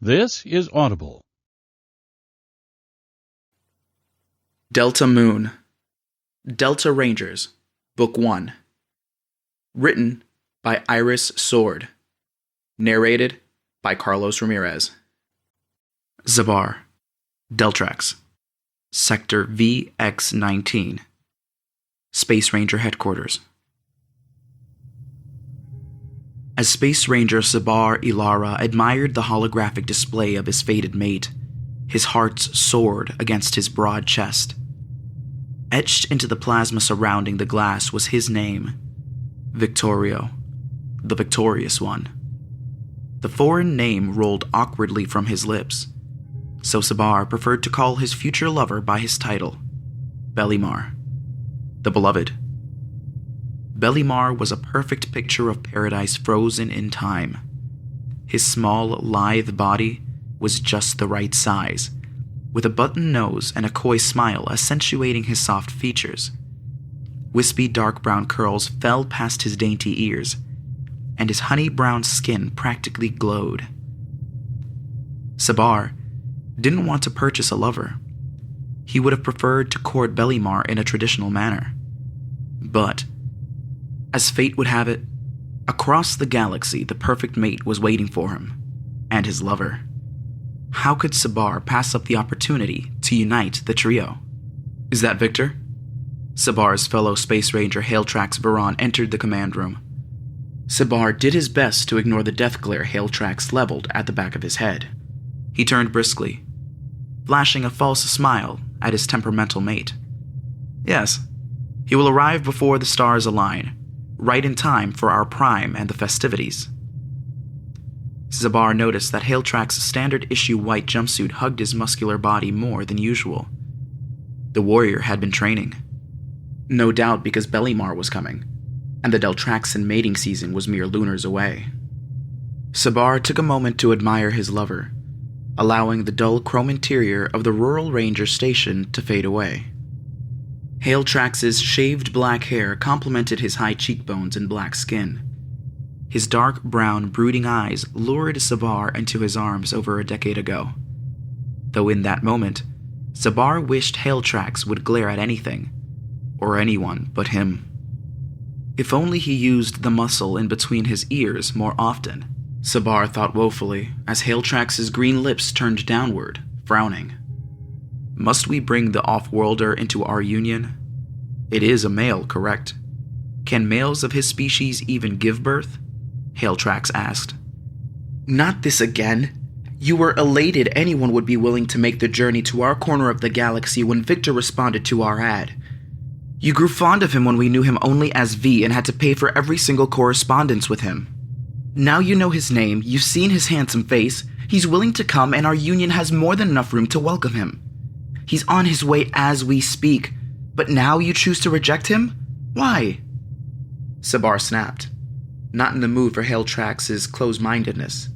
This is Audible. Delta Moon, Delta Rangers, Book 1. Written by Iris Sword. Narrated by Carlos Ramirez. Zabar, Deltrax, Sector VX-19, Space Ranger Headquarters. As Space Ranger Zabar Ilara admired the holographic display of his fated mate, his heart soared against his broad chest. Etched into the plasma surrounding the glass was his name, Victorio, the Victorious One. The foreign name rolled awkwardly from his lips, so Zabar preferred to call his future lover by his title, Belimar, the Beloved. Belimar was a perfect picture of paradise frozen in time. His small, lithe body was just the right size, with a button nose and a coy smile accentuating his soft features. Wispy dark brown curls fell past his dainty ears, and his honey-brown skin practically glowed. Zabar didn't want to purchase a lover. He would have preferred to court Belimar in a traditional manner. But as fate would have it, across the galaxy the perfect mate was waiting for him, and his lover. How could Zabar pass up the opportunity to unite the trio? "Is that Victor?" Zabar's fellow Space Ranger Hailtrax Varon entered the command room. Zabar did his best to ignore the death glare Hailtrax leveled at the back of his head. He turned briskly, flashing a false smile at his temperamental mate. "Yes, he will arrive before the stars align, right in time for our prime and the festivities." Zabar noticed that Hailtrax's standard-issue white jumpsuit hugged his muscular body more than usual. The warrior had been training. No doubt because Belimar was coming, and the Deltraxan mating season was mere lunars away. Zabar took a moment to admire his lover, allowing the dull chrome interior of the rural ranger station to fade away. Hailtrax's shaved black hair complemented his high cheekbones and black skin. His dark brown, brooding eyes lured Zabar into his arms over a decade ago. Though in that moment, Zabar wished Hailtrax would glare at anything, or anyone but him. If only he used the muscle in between his ears more often, Zabar thought woefully as Hailtrax's green lips turned downward, frowning. "Must we bring the off-worlder into our union? It is a male, correct? Can males of his species even give birth?" Hailtrax asked. "Not this again. You were elated anyone would be willing to make the journey to our corner of the galaxy when Victor responded to our ad. You grew fond of him when we knew him only as V and had to pay for every single correspondence with him. Now you know his name, you've seen his handsome face, he's willing to come and our union has more than enough room to welcome him. He's on his way as we speak, but now you choose to reject him? Why?" Zabar snapped, not in the mood for Hailtrax's close-mindedness.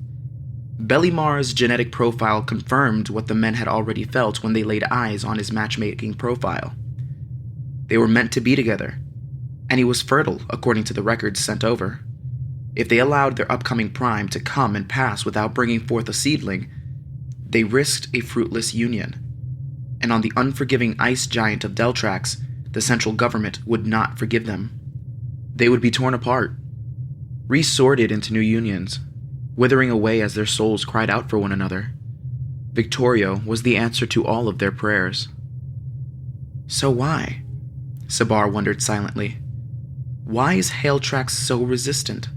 Belimar's genetic profile confirmed what the men had already felt when they laid eyes on his matchmaking profile. They were meant to be together, and he was fertile according to the records sent over. If they allowed their upcoming prime to come and pass without bringing forth a seedling, they risked a fruitless union. And on the unforgiving ice giant of Deltrax, the central government would not forgive them. They would be torn apart, resorted into new unions, withering away as their souls cried out for one another. Victorio was the answer to all of their prayers. So why? Zabar wondered silently. Why is Hailtrax so resistant?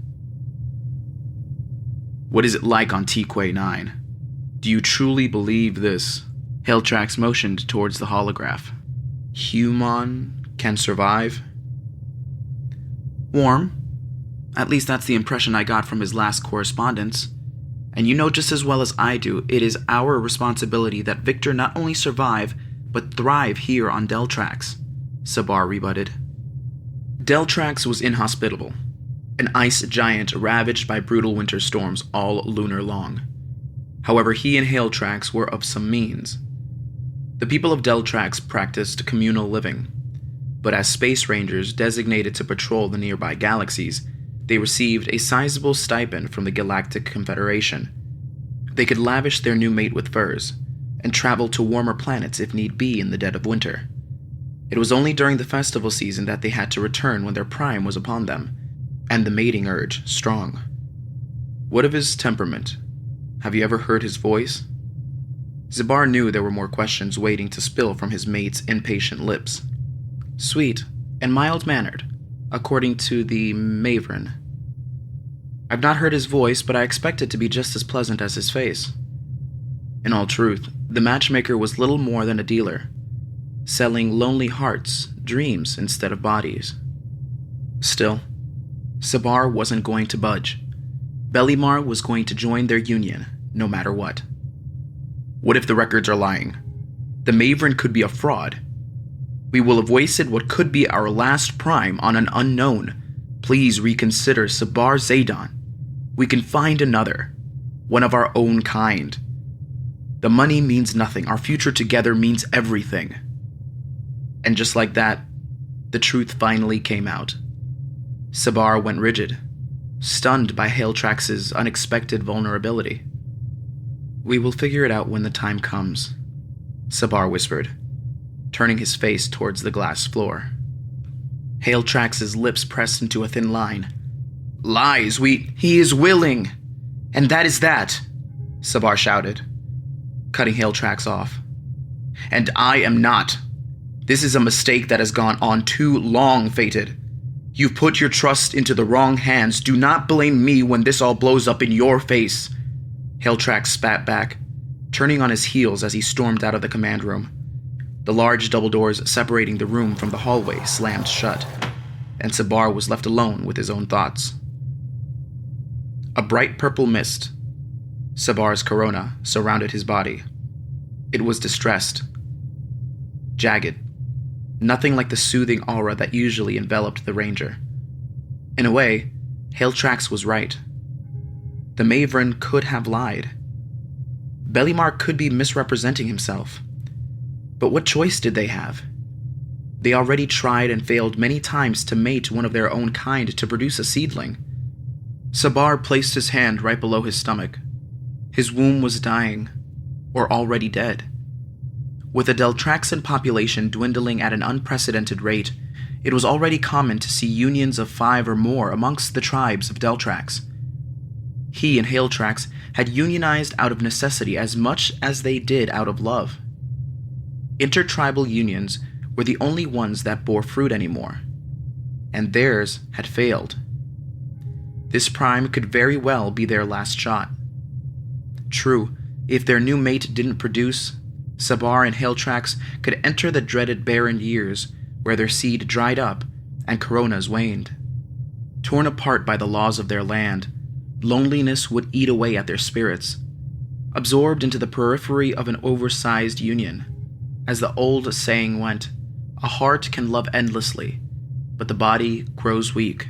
"What is it like on TQ-9? Do you truly believe this?" Hailtrax motioned towards the holograph. "Human can survive?" "Warm. At least that's the impression I got from his last correspondence. And you know just as well as I do, it is our responsibility that Victor not only survive, but thrive here on Deltrax," Zabar rebutted. Deltrax was inhospitable, an ice giant ravaged by brutal winter storms all lunar long. However, he and Hailtrax were of some means. The people of Deltrax practiced communal living, but as space rangers designated to patrol the nearby galaxies, they received a sizable stipend from the Galactic Confederation, They could lavish their new mate with furs, and travel to warmer planets if need be in the dead of winter. It was only during the festival season that they had to return when their prime was upon them, and the mating urge strong. What of his temperament? Have you ever heard his voice? Zabar knew there were more questions waiting to spill from his mate's impatient lips. Sweet and mild-mannered, according to the Maverin. I've not heard his voice, but I expect it to be just as pleasant as his face. In all truth, the matchmaker was little more than a dealer, selling lonely hearts, dreams instead of bodies. Still, Zabar wasn't going to budge. Bellimar was going to join their union, no matter what. What if the records are lying? The Maverin could be a fraud. We will have wasted what could be our last prime on an unknown. Please reconsider Zabar Zaydan. We can find another, one of our own kind. The money means nothing. Our future together means everything. And just like that, the truth finally came out. Zabar went rigid, stunned by Hailtrax's unexpected vulnerability. We will figure it out when the time comes, Zabar whispered, turning his face towards the glass floor. Hailtrax's lips pressed into a thin line. Lies, he is willing, and that is that, Zabar shouted, cutting Hailtrax off. And I am not. This is a mistake that has gone on too long, Fated. You've put your trust into the wrong hands. Do not blame me when this all blows up in your face. Hailtrax spat back, turning on his heels as he stormed out of the command room. The large double doors separating the room from the hallway slammed shut, and Zabar was left alone with his own thoughts. A bright purple mist, Zabar's corona, surrounded his body. It was distressed, jagged, nothing like the soothing aura that usually enveloped the Ranger. In a way, Hailtrax was right. The Maverin could have lied. Bellimar could be misrepresenting himself. But what choice did they have? They already tried and failed many times to mate one of their own kind to produce a seedling. Zabar placed his hand right below his stomach. His womb was dying, or already dead. With the Deltraxan population dwindling at an unprecedented rate, it was already common to see unions of 5 or more amongst the tribes of Deltrax. He and Hailtrax had unionized out of necessity as much as they did out of love. Intertribal unions were the only ones that bore fruit anymore, and theirs had failed. This prime could very well be their last shot. True, if their new mate didn't produce, Zabar and Hailtrax could enter the dreaded barren years where their seed dried up and coronas waned. Torn apart by the laws of their land, loneliness would eat away at their spirits, absorbed into the periphery of an oversized union. As the old saying went, a heart can love endlessly, but the body grows weak.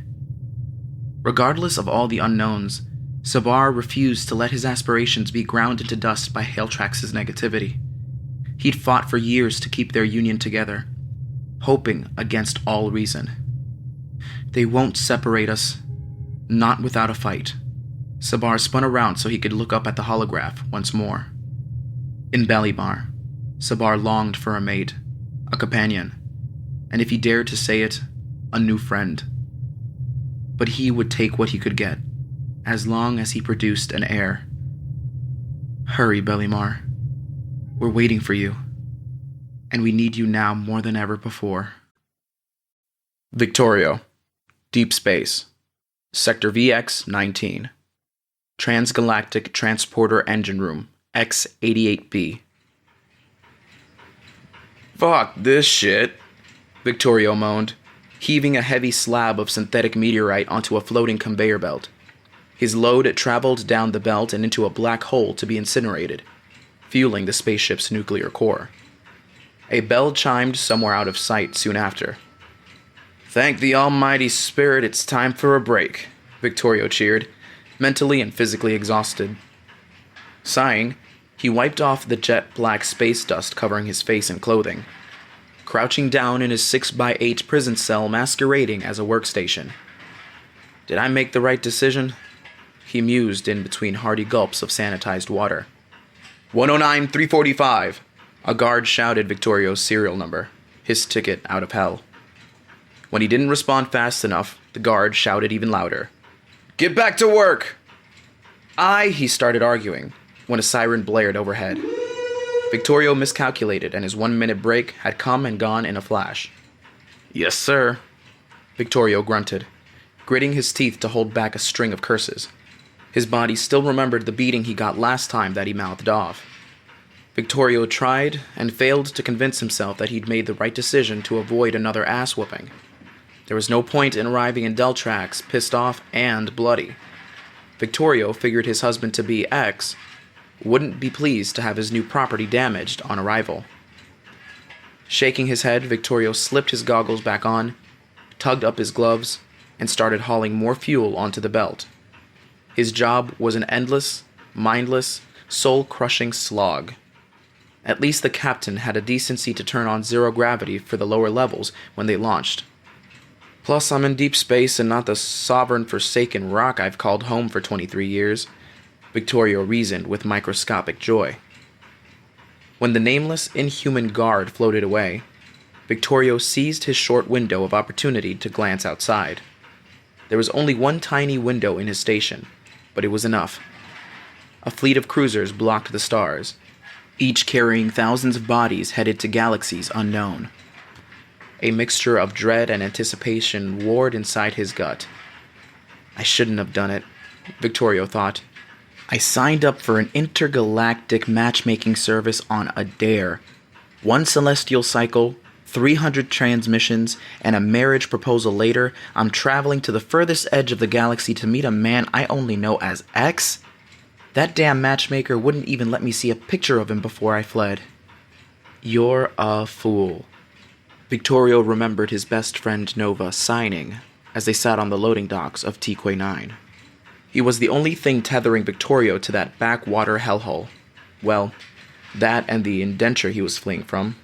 Regardless of all the unknowns, Zabar refused to let his aspirations be ground into dust by Hailtrax's negativity. He'd fought for years to keep their union together, hoping against all reason. They won't separate us, not without a fight. Zabar spun around so he could look up at the holograph once more. In Bellimar, Zabar longed for a mate, a companion, and if he dared to say it, a new friend. But he would take what he could get, as long as he produced an heir. Hurry, Bellimar. We're waiting for you, and we need you now more than ever before. Victorio, Deep Space, Sector VX-19, Transgalactic Transporter Engine Room, X-88B. Fuck this shit, Victorio moaned, heaving a heavy slab of synthetic meteorite onto a floating conveyor belt. His load traveled down the belt and into a black hole to be incinerated, fueling the spaceship's nuclear core. A bell chimed somewhere out of sight soon after. Thank the almighty spirit it's time for a break, Victorio cheered, mentally and physically exhausted. Sighing, he wiped off the jet-black space dust covering his face and clothing, crouching down in his 6x8 prison cell masquerading as a workstation. Did I make the right decision? he mused in between hearty gulps of sanitized water. 109-345. A guard shouted Victorio's serial number, his ticket out of hell. When he didn't respond fast enough, the guard shouted even louder. Get back to work! He started arguing, when a siren blared overhead. Victorio miscalculated, and his 1-minute break had come and gone in a flash. Yes, sir, Victorio grunted, gritting his teeth to hold back a string of curses. His body still remembered the beating he got last time that he mouthed off. Victorio tried and failed to convince himself that he'd made the right decision to avoid another ass-whooping. There was no point in arriving in Deltrax pissed off and bloody. Victorio figured his husband-to-be X wouldn't be pleased to have his new property damaged on arrival. Shaking his head, Victorio slipped his goggles back on, tugged up his gloves, and started hauling more fuel onto the belt. His job was an endless, mindless, soul-crushing slog. At least the captain had a decency to turn on zero gravity for the lower levels when they launched. Plus, I'm in deep space and not the sovereign forsaken rock I've called home for 23 years, Victorio reasoned with microscopic joy. When the nameless, inhuman guard floated away, Victorio seized his short window of opportunity to glance outside. There was only one tiny window in his station, but it was enough. A fleet of cruisers blocked the stars, each carrying thousands of bodies headed to galaxies unknown. A mixture of dread and anticipation warred inside his gut. I shouldn't have done it, Victorio thought. I signed up for an intergalactic matchmaking service on a dare. 1 celestial cycle, 300 transmissions, and a marriage proposal later, I'm traveling to the furthest edge of the galaxy to meet a man I only know as X? That damn matchmaker wouldn't even let me see a picture of him before I fled. You're a fool. Victorio remembered his best friend Nova signing as they sat on the loading docks of Tikwe 9. He was the only thing tethering Victorio to that backwater hellhole. Well, that and the indenture he was fleeing from.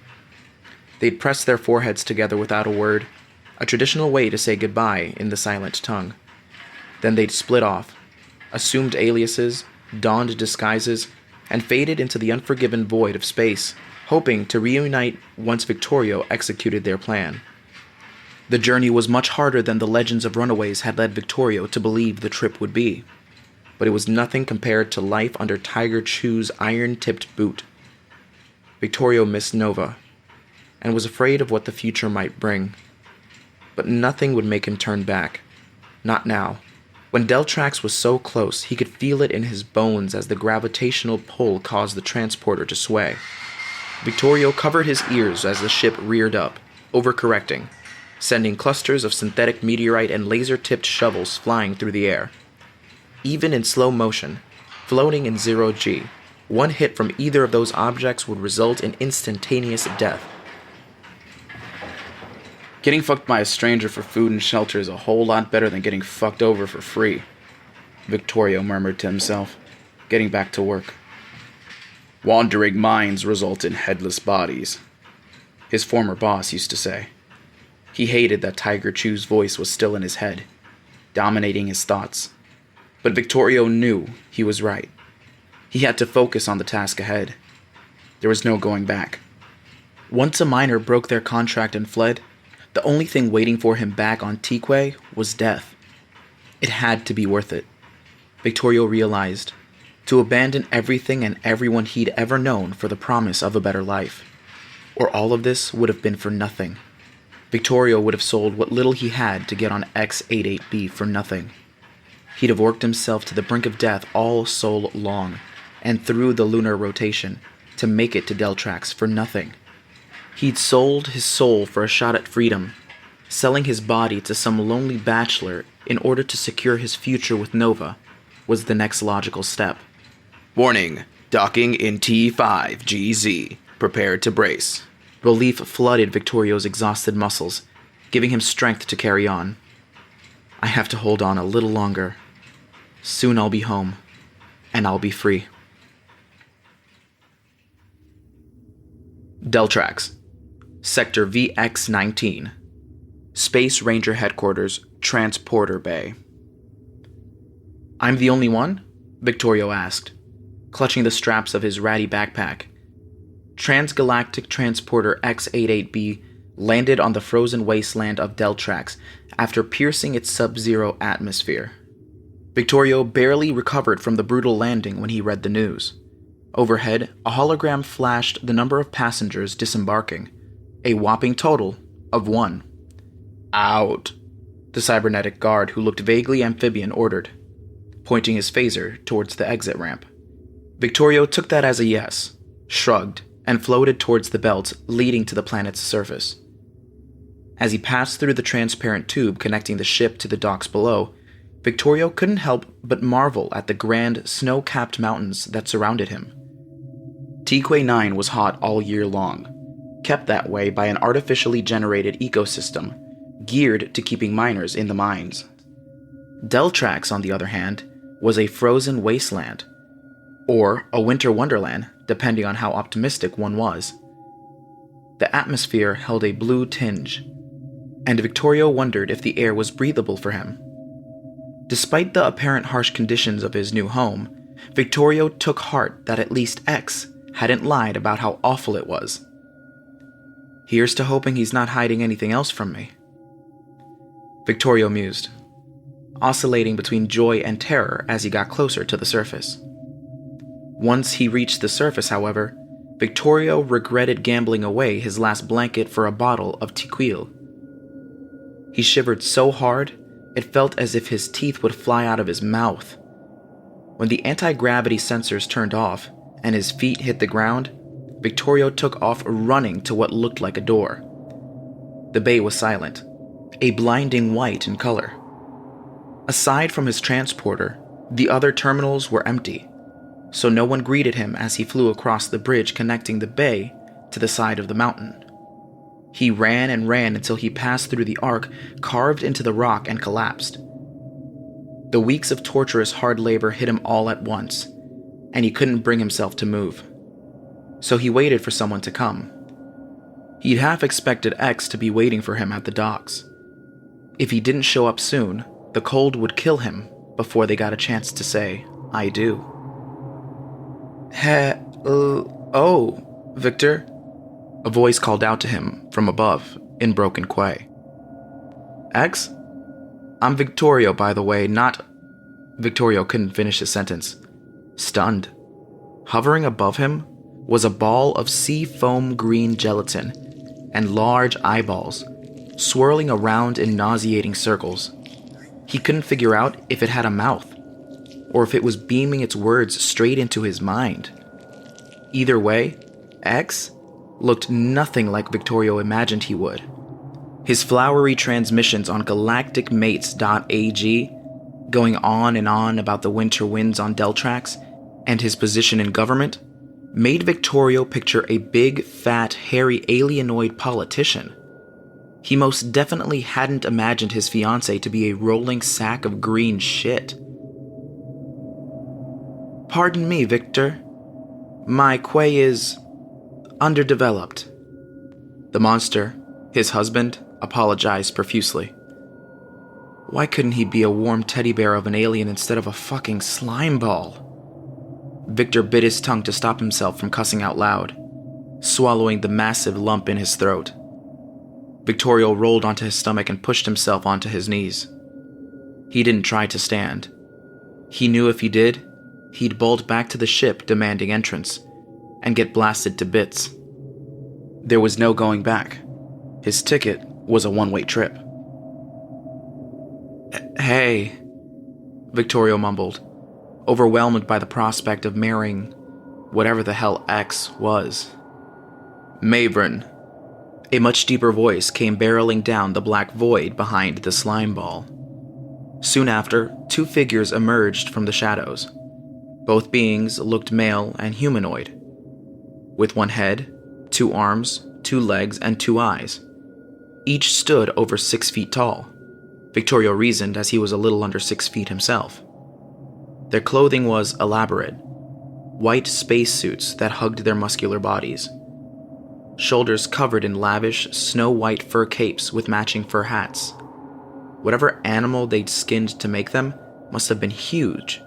They'd pressed their foreheads together without a word, a traditional way to say goodbye in the silent tongue. Then they'd split off, assumed aliases, donned disguises, and faded into the unforgiven void of space, hoping to reunite once Victorio executed their plan. The journey was much harder than the legends of runaways had led Victorio to believe the trip would be, but it was nothing compared to life under Tiger Chew's iron-tipped boot. Victorio missed Nova, and was afraid of what the future might bring. But nothing would make him turn back. Not now. When Deltrax was so close, he could feel it in his bones as the gravitational pull caused the transporter to sway. Victorio covered his ears as the ship reared up, overcorrecting, sending clusters of synthetic meteorite and laser-tipped shovels flying through the air. Even in slow motion, floating in 0G, one hit from either of those objects would result in instantaneous death. Getting fucked by a stranger for food and shelter is a whole lot better than getting fucked over for free, Victorio murmured to himself, getting back to work. Wandering minds result in headless bodies, his former boss used to say. He hated that Tiger Chew's voice was still in his head, dominating his thoughts. But Victorio knew he was right. He had to focus on the task ahead. There was no going back. Once a miner broke their contract and fled, the only thing waiting for him back on Tikwe was death. It had to be worth it. Victorio realized, to abandon everything and everyone he'd ever known for the promise of a better life. Or all of this would have been for nothing. Victorio would have sold what little he had to get on X-88B for nothing. He'd have worked himself to the brink of death all so long, and through the lunar rotation, to make it to Deltrax for nothing. He'd sold his soul for a shot at freedom, selling his body to some lonely bachelor in order to secure his future with Nova was the next logical step. Warning, docking in T5GZ. Prepare to brace. Relief flooded Victorio's exhausted muscles, giving him strength to carry on. I have to hold on a little longer. Soon I'll be home, and I'll be free. Deltrax, Sector VX-19, Space Ranger Headquarters, Transporter Bay. I'm the only one? Victorio asked, clutching the straps of his ratty backpack. Transgalactic Transporter X-88B landed on the frozen wasteland of Deltrax after piercing its sub-zero atmosphere. Victorio barely recovered from the brutal landing when he read the news. Overhead, a hologram flashed the number of passengers disembarking, a whopping total of 1. Out, the cybernetic guard who looked vaguely amphibian ordered, pointing his phaser towards the exit ramp. Victorio took that as a yes, shrugged, and floated towards the belt leading to the planet's surface. As he passed through the transparent tube connecting the ship to the docks below, Victorio couldn't help but marvel at the grand, snow-capped mountains that surrounded him. Tequay 9 was hot all year long, kept that way by an artificially generated ecosystem geared to keeping miners in the mines. Deltrax, on the other hand, was a frozen wasteland, or a winter wonderland, depending on how optimistic one was. The atmosphere held a blue tinge, and Victorio wondered if the air was breathable for him. Despite the apparent harsh conditions of his new home, Victorio took heart that at least X hadn't lied about how awful it was. Here's to hoping he's not hiding anything else from me, Victorio mused, oscillating between joy and terror as he got closer to the surface. Once he reached the surface, however, Victorio regretted gambling away his last blanket for a bottle of Tequil. He shivered so hard, it felt as if his teeth would fly out of his mouth. When the anti-gravity sensors turned off and his feet hit the ground, Victorio took off running to what looked like a door. The bay was silent, a blinding white in color. Aside from his transporter, the other terminals were empty, so no one greeted him as he flew across the bridge connecting the bay to the side of the mountain. He ran and ran until he passed through the arc carved into the rock and collapsed. The weeks of torturous hard labor hit him all at once, and he couldn't bring himself to move. So he waited for someone to come. He'd half expected X to be waiting for him at the docks. If he didn't show up soon, the cold would kill him before they got a chance to say, "I do." Oh, Victor? A voice called out to him from above in broken Quay. X? I'm Victorio, by the way, not... Victorio couldn't finish his sentence. Stunned. Hovering above him was a ball of sea foam green gelatin and large eyeballs, swirling around in nauseating circles. He couldn't figure out if it had a mouth, or if it was beaming its words straight into his mind. Either way, X looked nothing like Victorio imagined he would. His flowery transmissions on galacticmates.ag, going on and on about the winter winds on Deltrax and his position in government, made Victorio picture a big, fat, hairy alienoid politician. He most definitely hadn't imagined his fiancée to be a rolling sack of green shit. Pardon me, Victor. My quay is underdeveloped. The monster, his husband, apologized profusely. Why couldn't he be a warm teddy bear of an alien instead of a fucking slime ball? Victor bit his tongue to stop himself from cussing out loud, swallowing the massive lump in his throat. Victorio rolled onto his stomach and pushed himself onto his knees. He didn't try to stand. He knew if he did, he'd bolt back to the ship demanding entrance and get blasted to bits. There was no going back. His ticket was a one-way trip. Hey, Victorio mumbled, overwhelmed by the prospect of marrying whatever the hell X was. Mavrin. A much deeper voice came barreling down the black void behind the slime ball. Soon after, two figures emerged from the shadows. Both beings looked male and humanoid, with one head, 2 arms, 2 legs, and 2 eyes. Each stood over 6 feet tall. Victorio reasoned as he was a little under 6 feet himself. Their clothing was elaborate, white spacesuits that hugged their muscular bodies. Shoulders covered in lavish, snow-white fur capes with matching fur hats. Whatever animal they'd skinned to make them must have been huge,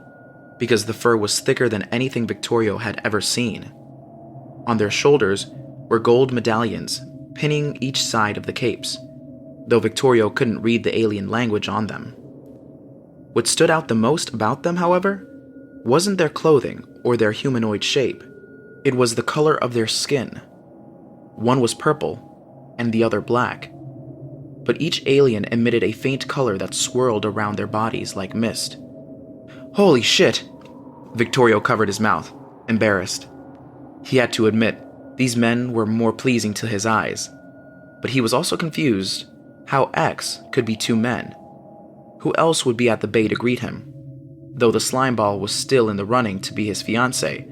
because the fur was thicker than anything Victorio had ever seen. On their shoulders were gold medallions pinning each side of the capes, though Victorio couldn't read the alien language on them. What stood out the most about them, however, wasn't their clothing or their humanoid shape. It was the color of their skin. One was purple and the other black, but each alien emitted a faint color that swirled around their bodies like mist. Holy shit! Victorio covered his mouth, embarrassed. He had to admit, these men were more pleasing to his eyes, but he was also confused how X could be two men. Who else would be at the bay to greet him? Though the slimeball was still in the running to be his fiancée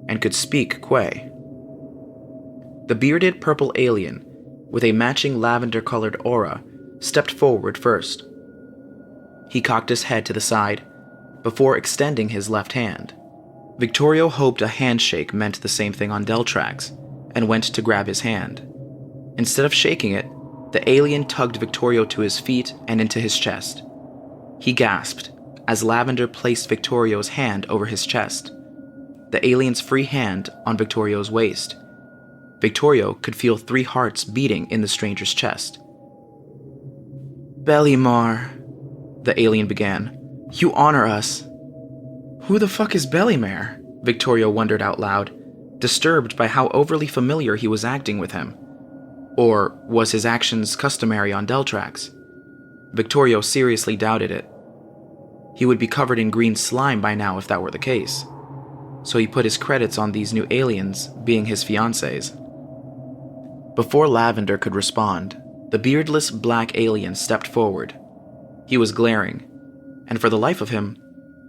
and could speak Kwe. The bearded purple alien, with a matching lavender-colored aura, stepped forward first. He cocked his head to the side before extending his left hand. Victorio hoped a handshake meant the same thing on Deltrax and went to grab his hand. Instead of shaking it, the alien tugged Victorio to his feet and into his chest. He gasped as Lavender placed Victorio's hand over his chest, the alien's free hand on Victorio's waist. Victorio could feel 3 hearts beating in the stranger's chest. "Bellimar," the alien began. "You honor us." Who the fuck is Bellimar? Victorio wondered out loud, disturbed by how overly familiar he was acting with him. Or was his actions customary on Deltrax? Victorio seriously doubted it. He would be covered in green slime by now if that were the case. So he put his credits on these new aliens being his fiancés. Before Lavender could respond, the beardless black alien stepped forward. He was glaring, and for the life of him,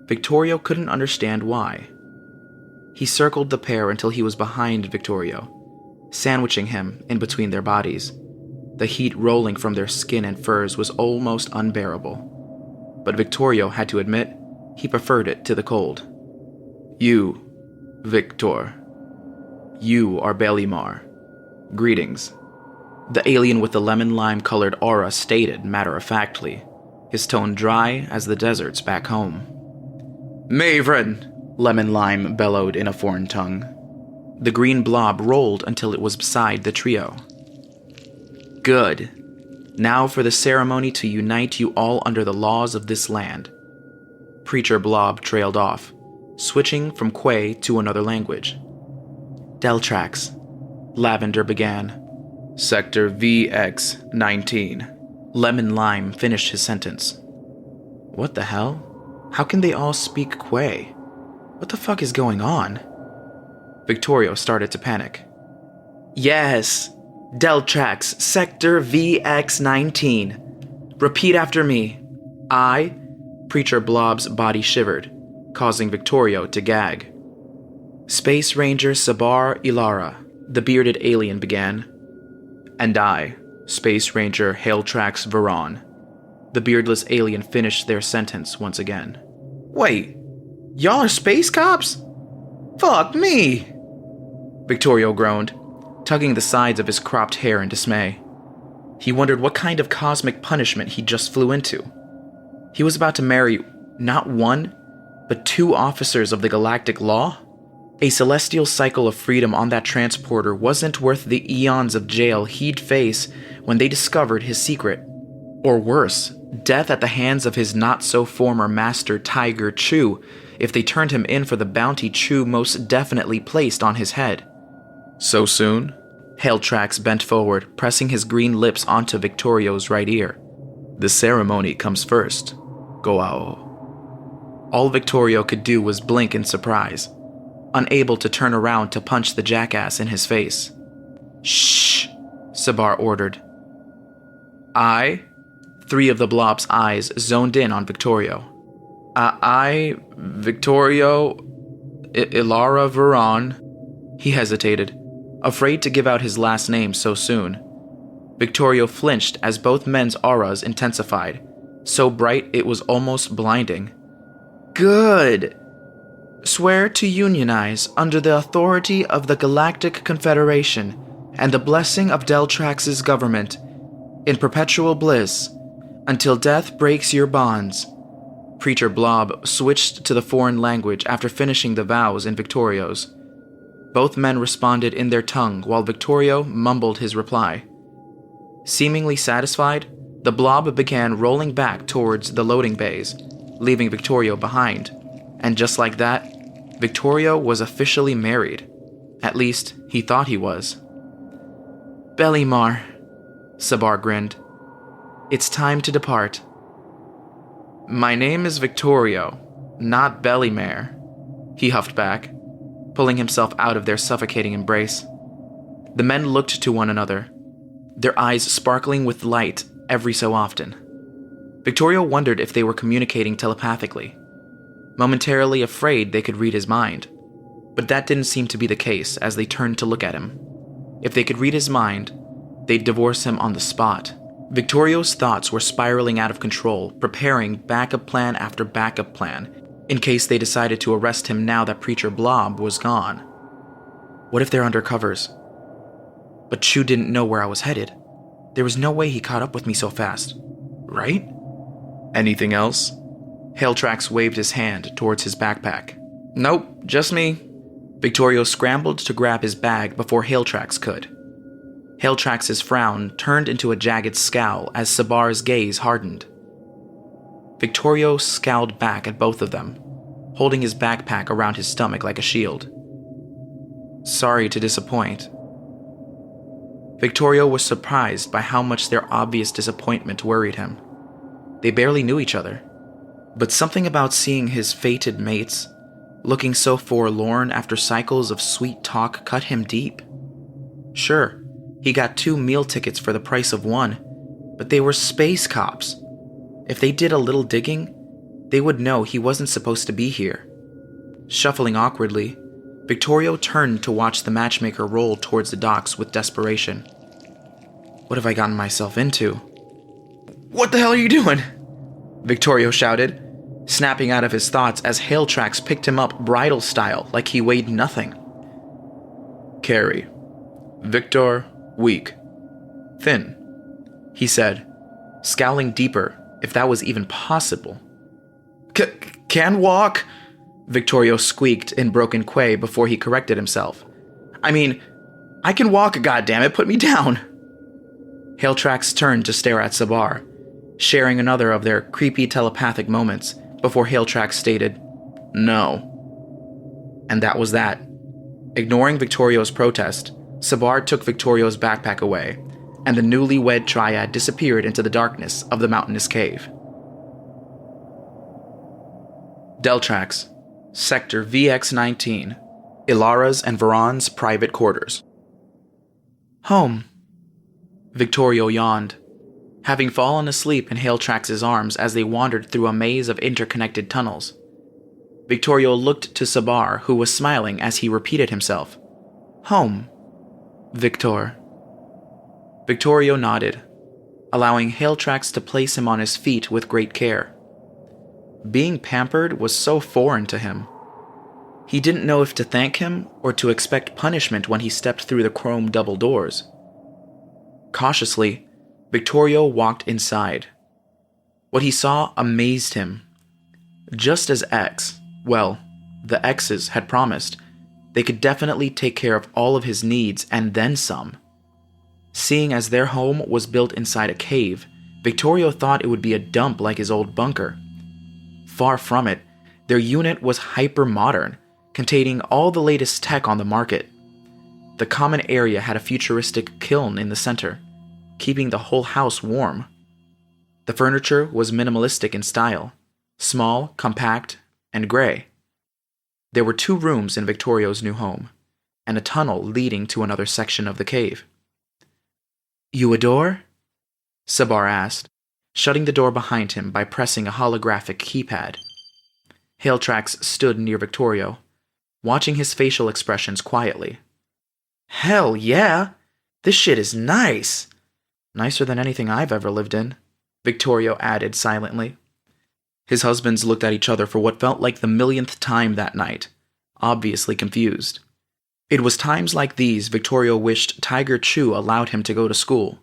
Victorio couldn't understand why. He circled the pair until he was behind Victorio, sandwiching him in between their bodies. The heat rolling from their skin and furs was almost unbearable. But Victorio had to admit he preferred it to the cold. "You, Victor. You are Bellimar. Greetings," the alien with the lemon-lime-colored aura stated matter-of-factly, his tone dry as the deserts back home. "Maven!" Lemon-lime bellowed in a foreign tongue. The green blob rolled until it was beside the trio. "Good. Now for the ceremony to unite you all under the laws of this land." Preacher Blob trailed off, switching from Kwe to another language. "Deltrax," Lavender began. "Sector VX-19. Lemon Lime finished his sentence. What the hell? How can they all speak Kwe? What the fuck is going on? Victorio started to panic. "Yes, Deltrax, Sector VX-19. Repeat after me. I..." Preacher Blob's body shivered, causing Victorio to gag. "Space Ranger Sabar Ilara," the bearded alien began. "And I, Space Ranger Hailtrax Veron." The beardless alien finished their sentence once again. "Wait, y'all are space cops? Fuck me!" Victorio groaned, tugging the sides of his cropped hair in dismay. He wondered what kind of cosmic punishment he just flew into. He was about to marry not one, but 2 officers of the galactic law? A celestial cycle of freedom on that transporter wasn't worth the eons of jail he'd face when they discovered his secret. Or worse, death at the hands of his not-so-former master Tiger Chu if they turned him in for the bounty Chu most definitely placed on his head. "So soon?" Hailtrax bent forward, pressing his green lips onto Victorio's right ear. "The ceremony comes first. Goao." All Victorio could do was blink in surprise, unable to turn around to punch the jackass in his face. "Shh," Sabar ordered. "I..." 3 of the blob's eyes zoned in on Victorio. Victorio... Ilara Veron." He hesitated, afraid to give out his last name so soon. Victorio flinched as both men's auras intensified, so bright it was almost blinding. "Good. Swear to unionize under the authority of the Galactic Confederation and the blessing of Deltrax's government, in perpetual bliss, until death breaks your bonds. Preacher Blob switched to the foreign language after finishing the vows in Victorio's. Both men responded in their tongue while Victorio mumbled his reply. Seemingly satisfied, the blob began rolling back towards the loading bays, leaving Victorio behind. And just like that, Victorio was officially married. At least, he thought he was. "Bellimar," Sabar grinned. "It's time to depart." "My name is Victorio, not Bellimare," he huffed back, pulling himself out of their suffocating embrace. The men looked to one another, their eyes sparkling with light every so often. Victorio wondered if they were communicating telepathically, momentarily afraid they could read his mind. But that didn't seem to be the case as they turned to look at him. If they could read his mind, they'd divorce him on the spot. Victorio's thoughts were spiraling out of control, preparing backup plan after backup plan, in case they decided to arrest him now that Preacher Blob was gone. What if they're undercovers? But Chu didn't know where I was headed. There was no way he caught up with me so fast. Right? Anything else? Hailtrax waved his hand towards his backpack. Nope, just me. Victorio scrambled to grab his bag before Hailtrax could. Hailtrax's frown turned into a jagged scowl as Sabar's gaze hardened. Victorio scowled back at both of them, holding his backpack around his stomach like a shield. Sorry to disappoint. Victorio was surprised by how much their obvious disappointment worried him. They barely knew each other, but something about seeing his fated mates looking so forlorn after cycles of sweet talk cut him deep. Sure, he got 2 meal tickets for the price of 1, but they were space cops. If they did a little digging, they would know he wasn't supposed to be here. Shuffling awkwardly, Victorio turned to watch the matchmaker roll towards the docks with desperation. What have I gotten myself into? What the hell are you doing? Victorio shouted, snapping out of his thoughts as Hailtrax picked him up bridal style like he weighed nothing. Carry. Victor, weak. Thin, he said, scowling deeper, if that was even possible. Can walk? Victorio squeaked in broken Quay before he corrected himself. I mean, I can walk, goddammit, put me down. Hailtrax turned to stare at Sabar, sharing another of their creepy telepathic moments before Hailtrax stated, no. And that was that. Ignoring Victorio's protest, Sabar took Victorio's backpack away, and the newlywed triad disappeared into the darkness of the mountainous cave. Deltrax, Sector VX-19, Ilara's and Varan's private quarters. Home. Victorio yawned, having fallen asleep in Hailtrax's arms as they wandered through a maze of interconnected tunnels. Victorio looked to Sabar, who was smiling as he repeated himself. Home. Victor. Victorio nodded, allowing Hailtrax to place him on his feet with great care. Being pampered was so foreign to him. He didn't know if to thank him or to expect punishment when he stepped through the chrome double doors. Cautiously, Victorio walked inside. What he saw amazed him. Just as the X's had promised, they could definitely take care of all of his needs and then some. Seeing as their home was built inside a cave, Victorio thought it would be a dump like his old bunker. Far from it, their unit was hyper-modern, containing all the latest tech on the market. The common area had a futuristic kiln in the center, keeping the whole house warm. The furniture was minimalistic in style, small, compact, and gray. There were 2 rooms in Victorio's new home, and a tunnel leading to another section of the cave. You adore? Sabar asked, shutting the door behind him by pressing a holographic keypad. Hailtrax stood near Victorio, watching his facial expressions quietly. Hell yeah! This shit is nice! Nicer than anything I've ever lived in, Victorio added silently. His husbands looked at each other for what felt like the millionth time that night, obviously confused. It was times like these Victorio wished Tiger Chu allowed him to go to school.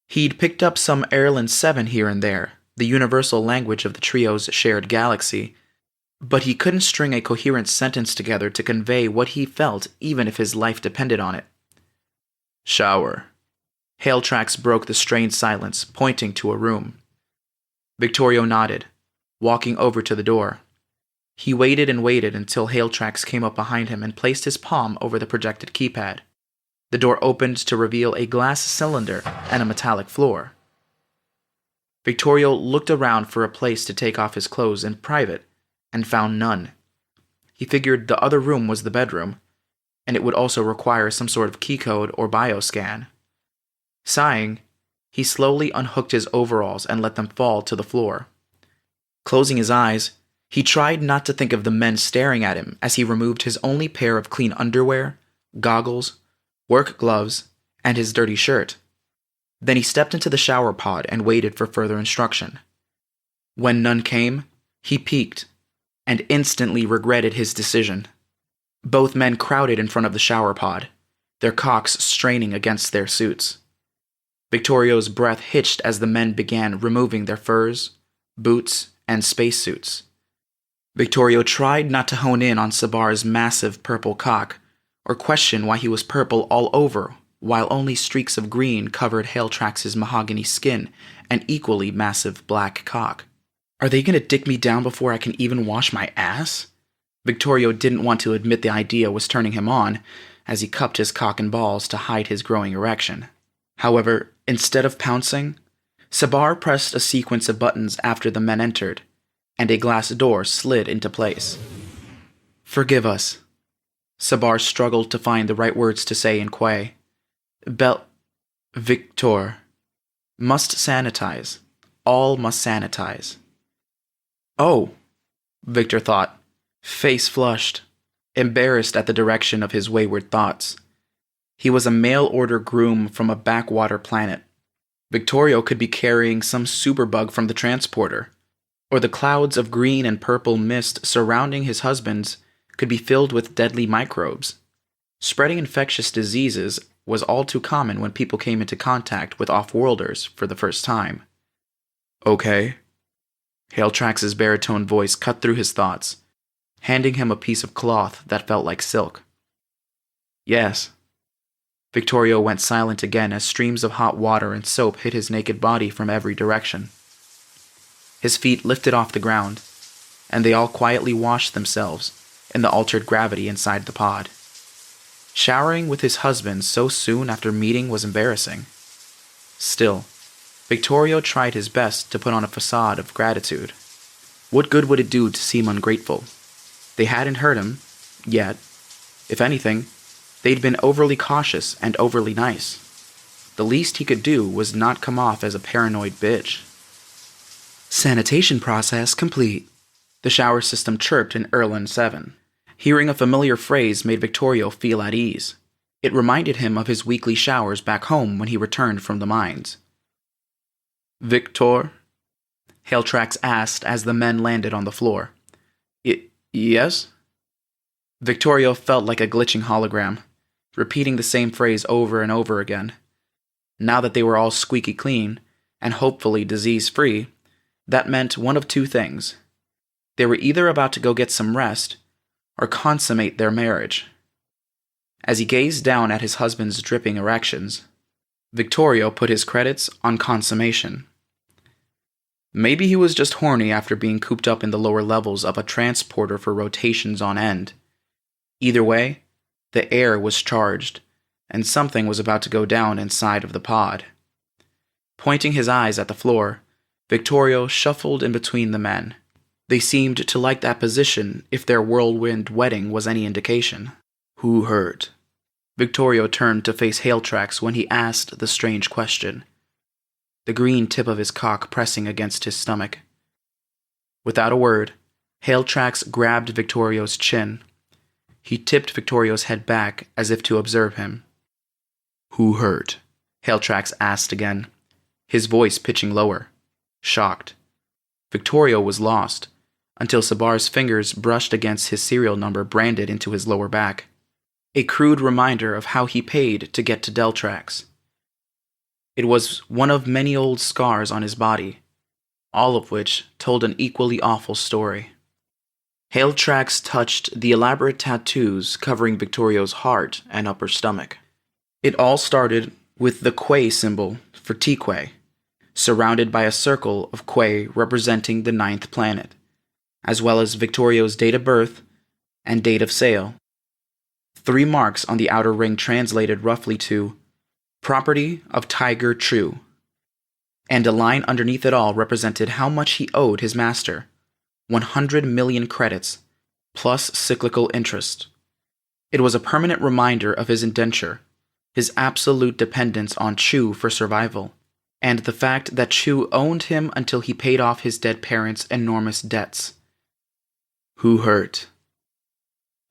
He'd picked up some Erlen 7 here and there, the universal language of the trio's shared galaxy, but he couldn't string a coherent sentence together to convey what he felt even if his life depended on it. Shower. Hailtrax broke the strained silence, pointing to a room. Victorio nodded, walking over to the door. He waited and waited until Hailtrax came up behind him and placed his palm over the projected keypad. The door opened to reveal a glass cylinder and a metallic floor. Victorio looked around for a place to take off his clothes in private and found none. He figured the other room was the bedroom, and it would also require some sort of keycode or bioscan. Sighing, he slowly unhooked his overalls and let them fall to the floor. Closing his eyes, he tried not to think of the men staring at him as he removed his only pair of clean underwear, goggles, work gloves, and his dirty shirt. Then he stepped into the shower pod and waited for further instruction. When none came, he peeked and instantly regretted his decision. Both men crowded in front of the shower pod, their cocks straining against their suits. Victorio's breath hitched as the men began removing their furs, boots, and spacesuits. Victorio tried not to hone in on Sabar's massive purple cock, or question why he was purple all over, while only streaks of green covered Hailtrax's mahogany skin and equally massive black cock. Are they going to dick me down before I can even wash my ass? Victorio didn't want to admit the idea was turning him on, as he cupped his cock and balls to hide his growing erection. However, instead of pouncing, Sabar pressed a sequence of buttons after the men entered, and a glass door slid into place. Forgive us. Sabar struggled to find the right words to say in Quay. Victor. Must sanitize. All must sanitize. Oh, Victor thought, face flushed, embarrassed at the direction of his wayward thoughts. He was a mail-order groom from a backwater planet. Victorio could be carrying some superbug from the transporter, or the clouds of green and purple mist surrounding his husband's could be filled with deadly microbes. Spreading infectious diseases was all too common when people came into contact with off-worlders for the first time. Okay. Hailtrax's baritone voice cut through his thoughts, handing him a piece of cloth that felt like silk. Yes. Victorio went silent again as streams of hot water and soap hit his naked body from every direction. His feet lifted off the ground, and they all quietly washed themselves in the altered gravity inside the pod. Showering with his husband so soon after meeting was embarrassing. Still, Victorio tried his best to put on a facade of gratitude. What good would it do to seem ungrateful? They hadn't hurt him, yet. If anything, they'd been overly cautious and overly nice. The least he could do was not come off as a paranoid bitch. Sanitation process complete. The shower system chirped in Erlin 7. Hearing a familiar phrase made Victorio feel at ease. It reminded him of his weekly showers back home when he returned from the mines. Victor? Hailtrax asked as the men landed on the floor. Yes? Victorio felt like a glitching hologram, repeating the same phrase over and over again. Now that they were all squeaky clean, and hopefully disease-free, that meant one of two things. They were either about to go get some rest, or consummate their marriage. As he gazed down at his husband's dripping erections, Victorio put his credits on consummation. Maybe he was just horny after being cooped up in the lower levels of a transporter for rotations on end. Either way, the air was charged, and something was about to go down inside of the pod. Pointing his eyes at the floor, Victorio shuffled in between the men. They seemed to like that position if their whirlwind wedding was any indication. Who hurt? Victorio turned to face Hailtrax when he asked the strange question, the green tip of his cock pressing against his stomach. Without a word, Hailtrax grabbed Victorio's chin. He tipped Victorio's head back as if to observe him. Who hurt? Hailtrax asked again, his voice pitching lower, shocked. Victorio was lost, until Sabar's fingers brushed against his serial number branded into his lower back. A crude reminder of how he paid to get to Deltrax. It was one of many old scars on his body, all of which told an equally awful story. Hail tracks touched the elaborate tattoos covering Victorio's heart and upper stomach. It all started with the Quay symbol for Tikwe, surrounded by a circle of Quay representing the ninth planet, as well as Victorio's date of birth and date of sale. 3 marks on the outer ring translated roughly to property of Tiger True, and a line underneath it all represented how much he owed his master, 100 million credits, plus cyclical interest. It was a permanent reminder of his indenture, his absolute dependence on Chu for survival, and the fact that Chu owned him until he paid off his dead parents' enormous debts. Who hurt?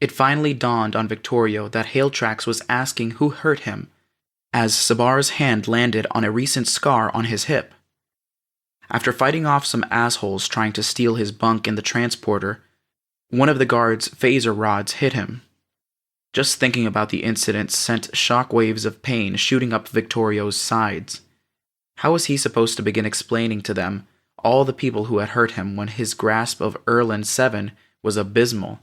It finally dawned on Victorio that Hailtrax was asking who hurt him, as Sabar's hand landed on a recent scar on his hip. After fighting off some assholes trying to steal his bunk in the transporter, one of the guards' phaser rods hit him. Just thinking about the incident sent shockwaves of pain shooting up Victorio's sides. How was he supposed to begin explaining to them all the people who had hurt him when his grasp of Erland 7 was abysmal,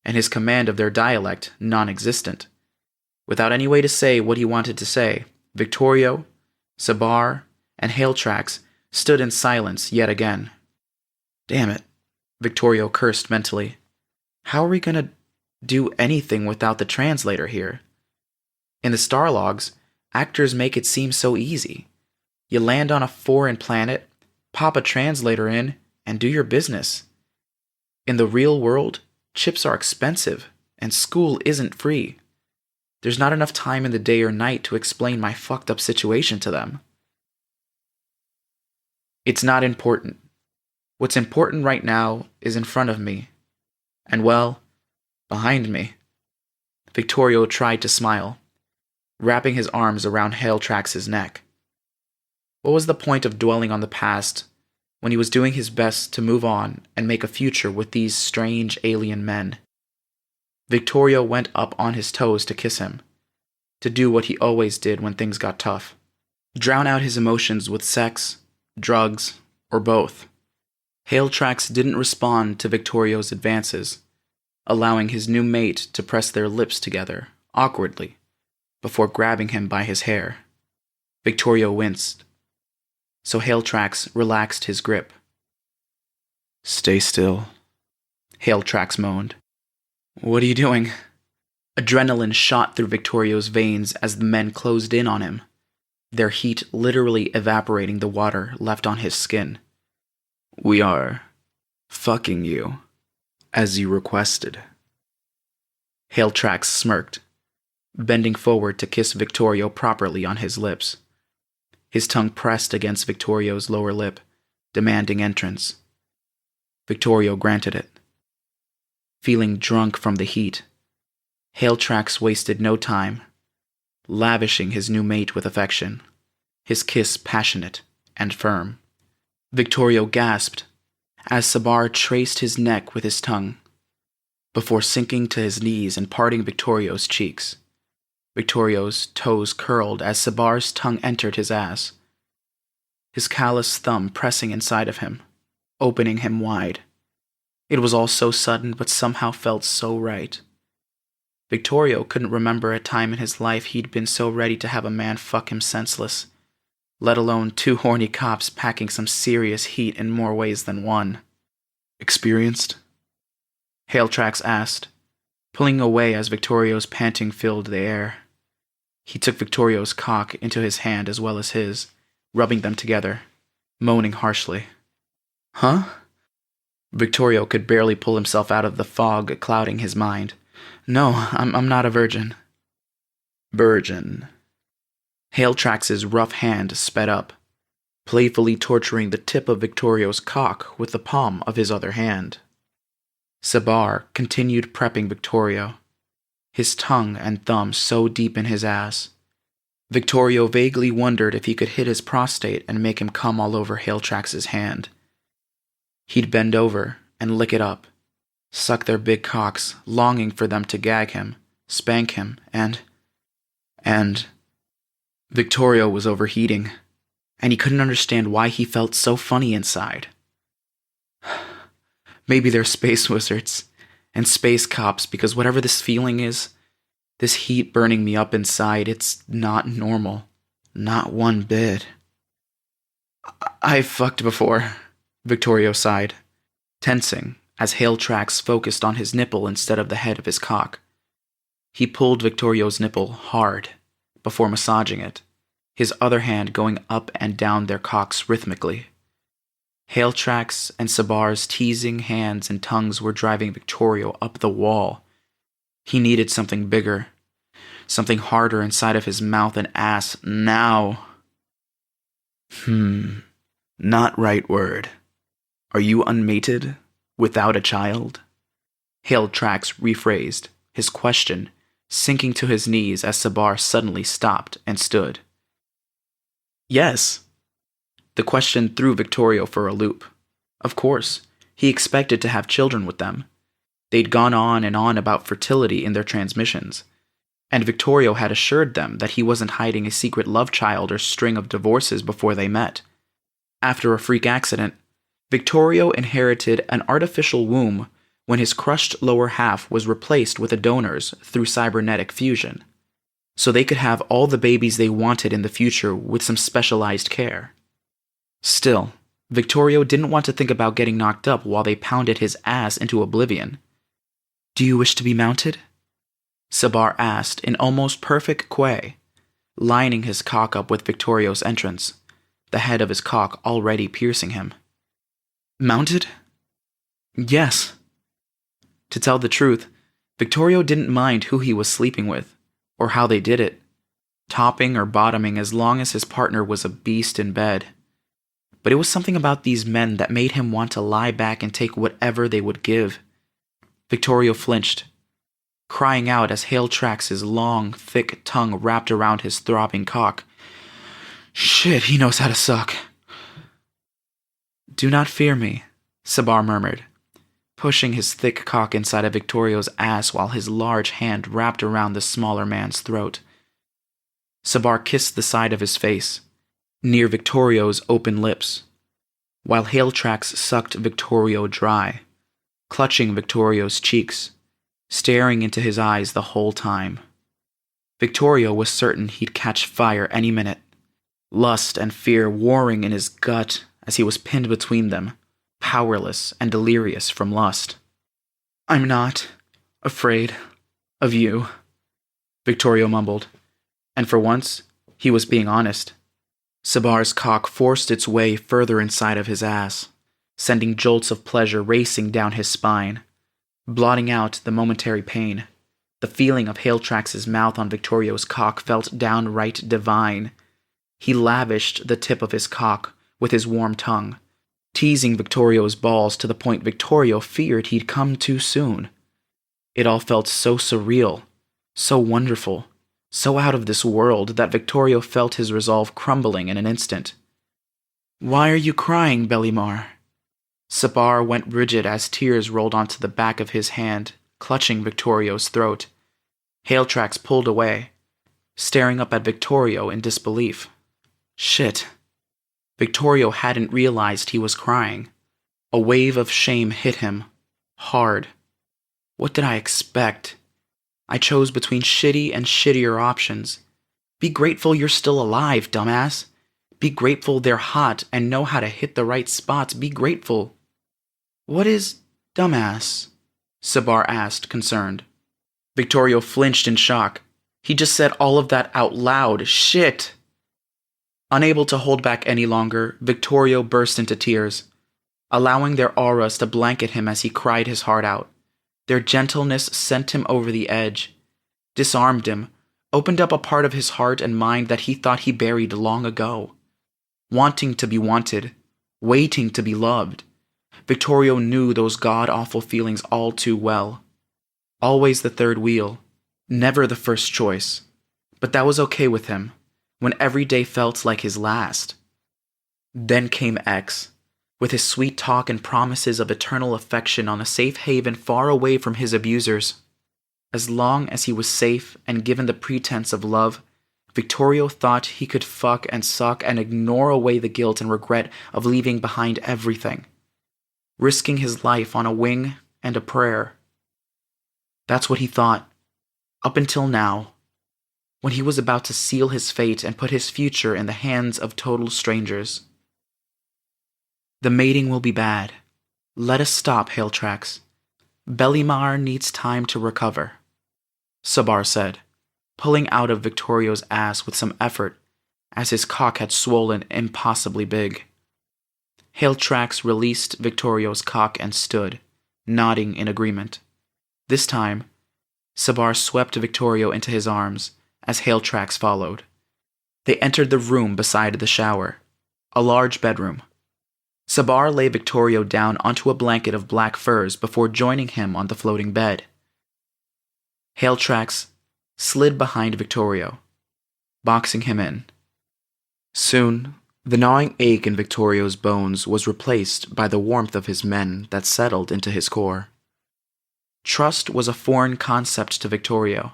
and his command of their dialect non-existent? Without any way to say what he wanted to say, Victorio, Sabar, and Hailtrax stood in silence yet again. Damn it, Victorio cursed mentally. How are we gonna do anything without the translator here? In the star logs, actors make it seem so easy. You land on a foreign planet, pop a translator in, and do your business. In the real world, chips are expensive, and school isn't free. There's not enough time in the day or night to explain my fucked up situation to them. It's not important. What's important right now is in front of me. And well, behind me. Victorio tried to smile, wrapping his arms around Hailtrax's neck. What was the point of dwelling on the past when he was doing his best to move on and make a future with these strange alien men? Victorio went up on his toes to kiss him, to do what he always did when things got tough. Drown out his emotions with sex, drugs, or both. Hailtrax didn't respond to Victorio's advances, allowing his new mate to press their lips together, awkwardly, before grabbing him by his hair. Victorio winced, so Hailtrax relaxed his grip. "Stay still," Hailtrax moaned. "What are you doing?" Adrenaline shot through Victorio's veins as the men closed in on him, their heat literally evaporating the water left on his skin. "We are fucking you, as you requested." Hailtrax smirked, bending forward to kiss Victorio properly on his lips. His tongue pressed against Victorio's lower lip, demanding entrance. Victorio granted it. Feeling drunk from the heat, Hailtrax wasted no time, lavishing his new mate with affection, his kiss passionate and firm. Victorio gasped as Sabar traced his neck with his tongue, before sinking to his knees and parting Victorio's cheeks. Victorio's toes curled as Sabar's tongue entered his ass, his callous thumb pressing inside of him, opening him wide. It was all so sudden but somehow felt so right. Victorio couldn't remember a time in his life he'd been so ready to have a man fuck him senseless, let alone 2 horny cops packing some serious heat in more ways than one. "Experienced?" Hailtrax asked, pulling away as Victorio's panting filled the air. He took Victorio's cock into his hand as well as his, rubbing them together, moaning harshly. "Huh?" Victorio could barely pull himself out of the fog clouding his mind. "No, I'm not a virgin." "Virgin." Hailtrax's rough hand sped up, playfully torturing the tip of Victorio's cock with the palm of his other hand. Sabar continued prepping Victorio, his tongue and thumb so deep in his ass. Victorio vaguely wondered if he could hit his prostate and make him come all over Hailtrax's hand. He'd bend over and lick it up, suck their big cocks, longing for them to gag him, spank him, and... Victorio was overheating, and he couldn't understand why he felt so funny inside, Maybe they're space wizards and space cops, because whatever this feeling is, this heat burning me up inside, it's not normal. Not one bit. I've fucked before, Victorio sighed, tensing as Hailtrax focused on his nipple instead of the head of his cock. He pulled Victorio's nipple hard before massaging it, his other hand going up and down their cocks rhythmically. Hailtrax and Sabar's teasing hands and tongues were driving Victorio up the wall. He needed something bigger, something harder inside of his mouth and ass now. Not right word. Are you unmated? Without a child? Hailtrax rephrased, his question sinking to his knees as Sabar suddenly stopped and stood. Yes. The question threw Victorio for a loop. Of course, he expected to have children with them. They'd gone on and on about fertility in their transmissions, and Victorio had assured them that he wasn't hiding a secret love child or string of divorces before they met. After a freak accident, Victorio inherited an artificial womb when his crushed lower half was replaced with a donor's through cybernetic fusion, so they could have all the babies they wanted in the future with some specialized care. Still, Victorio didn't want to think about getting knocked up while they pounded his ass into oblivion. Do you wish to be mounted? Sabar asked in almost perfect Kwe, lining his cock up with Victorio's entrance, the head of his cock already piercing him. Mounted? Yes. To tell the truth, Victorio didn't mind who he was sleeping with, or how they did it, topping or bottoming as long as his partner was a beast in bed. But it was something about these men that made him want to lie back and take whatever they would give. Victorio flinched, crying out as Hailtrax's long, thick tongue wrapped around his throbbing cock. Shit, he knows how to suck. Do not fear me, Sabar murmured, pushing his thick cock inside of Victorio's ass while his large hand wrapped around the smaller man's throat. Sabar kissed the side of his face, near Victorio's open lips, while Hailtrax sucked Victorio dry, clutching Victorio's cheeks, staring into his eyes the whole time. Victorio was certain he'd catch fire any minute, lust and fear warring in his gut as he was pinned between them, powerless and delirious from lust. I'm not afraid of you, Victorio mumbled, and for once, he was being honest. Sabar's cock forced its way further inside of his ass, sending jolts of pleasure racing down his spine, blotting out the momentary pain. The feeling of Hailtrax's mouth on Victorio's cock felt downright divine. He lavished the tip of his cock with his warm tongue, teasing Victorio's balls to the point Victorio feared he'd come too soon. It all felt so surreal, so wonderful, so out of this world that Victorio felt his resolve crumbling in an instant. Why are you crying, Bellimar? Sabar went rigid as tears rolled onto the back of his hand, clutching Victorio's throat. Hailtrax pulled away, staring up at Victorio in disbelief. Shit. Victorio hadn't realized he was crying. A wave of shame hit him, hard. What did I expect? I chose between shitty and shittier options. Be grateful you're still alive, dumbass. Be grateful they're hot and know how to hit the right spots. Be grateful. What is dumbass? Sabar asked, concerned. Victorio flinched in shock. He just said all of that out loud. Shit! Unable to hold back any longer, Victorio burst into tears, allowing their auras to blanket him as he cried his heart out. Their gentleness sent him over the edge, disarmed him, opened up a part of his heart and mind that he thought he buried long ago. Wanting to be wanted, waiting to be loved, Victorio knew those god-awful feelings all too well. Always the third wheel, never the first choice. But that was okay with him, when every day felt like his last. Then came X, with his sweet talk and promises of eternal affection on a safe haven far away from his abusers. As long as he was safe and given the pretense of love, Victorio thought he could fuck and suck and ignore away the guilt and regret of leaving behind everything. risking his life on a wing and a prayer. That's what he thought, up until now, when he was about to seal his fate and put his future in the hands of total strangers. The mating will be bad. Let us stop, Hailtrax. Belimar needs time to recover, Sabar said, pulling out of Victorio's ass with some effort as his cock had swollen impossibly big. Hailtrax released Victorio's cock and stood, nodding in agreement. This time, Sabar swept Victorio into his arms as Hailtrax followed. They entered the room beside the shower, a large bedroom. Sabar lay Victorio down onto a blanket of black furs before joining him on the floating bed. Hailtrax slid behind Victorio, boxing him in. Soon, the gnawing ache in Victorio's bones was replaced by the warmth of his men that settled into his core. Trust was a foreign concept to Victorio,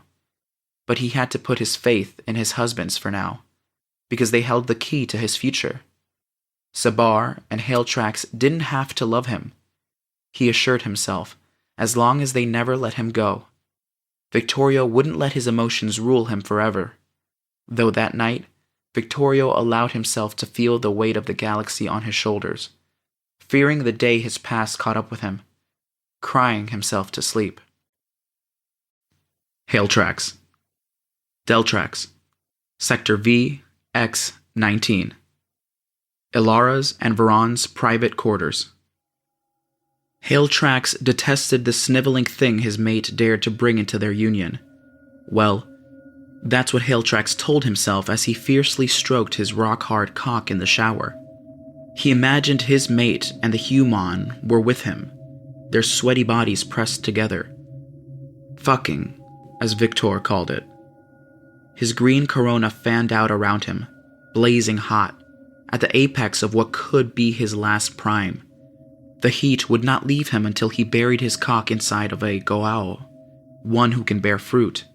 but he had to put his faith in his husbands for now, because they held the key to his future. Sabar and Hailtrax didn't have to love him, he assured himself, as long as they never let him go. Victorio wouldn't let his emotions rule him forever, though that night, Victorio allowed himself to feel the weight of the galaxy on his shoulders, fearing the day his past caught up with him, crying himself to sleep. Hailtrax. Deltrax. Sector VX-19. Ilara's and Varan's private quarters. Hailtrax detested the sniveling thing his mate dared to bring into their union. Well, that's what Hailtrax told himself as he fiercely stroked his rock-hard cock in the shower. He imagined his mate and the human were with him, their sweaty bodies pressed together. Fucking, as Victor called it. His green corona fanned out around him, blazing hot, at the apex of what could be his last prime. The heat would not leave him until he buried his cock inside of a goao, one who can bear fruit.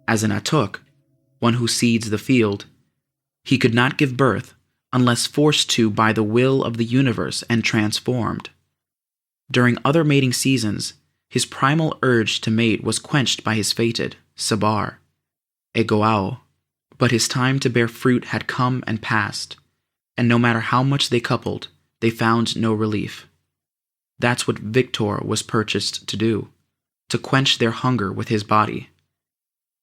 As an atuk, one who seeds the field, he could not give birth unless forced to by the will of the universe and transformed. During other mating seasons, his primal urge to mate was quenched by his fated, Sabar, a goao, but his time to bear fruit had come and passed, and no matter how much they coupled, they found no relief. That's what Victor was purchased to do, to quench their hunger with his body.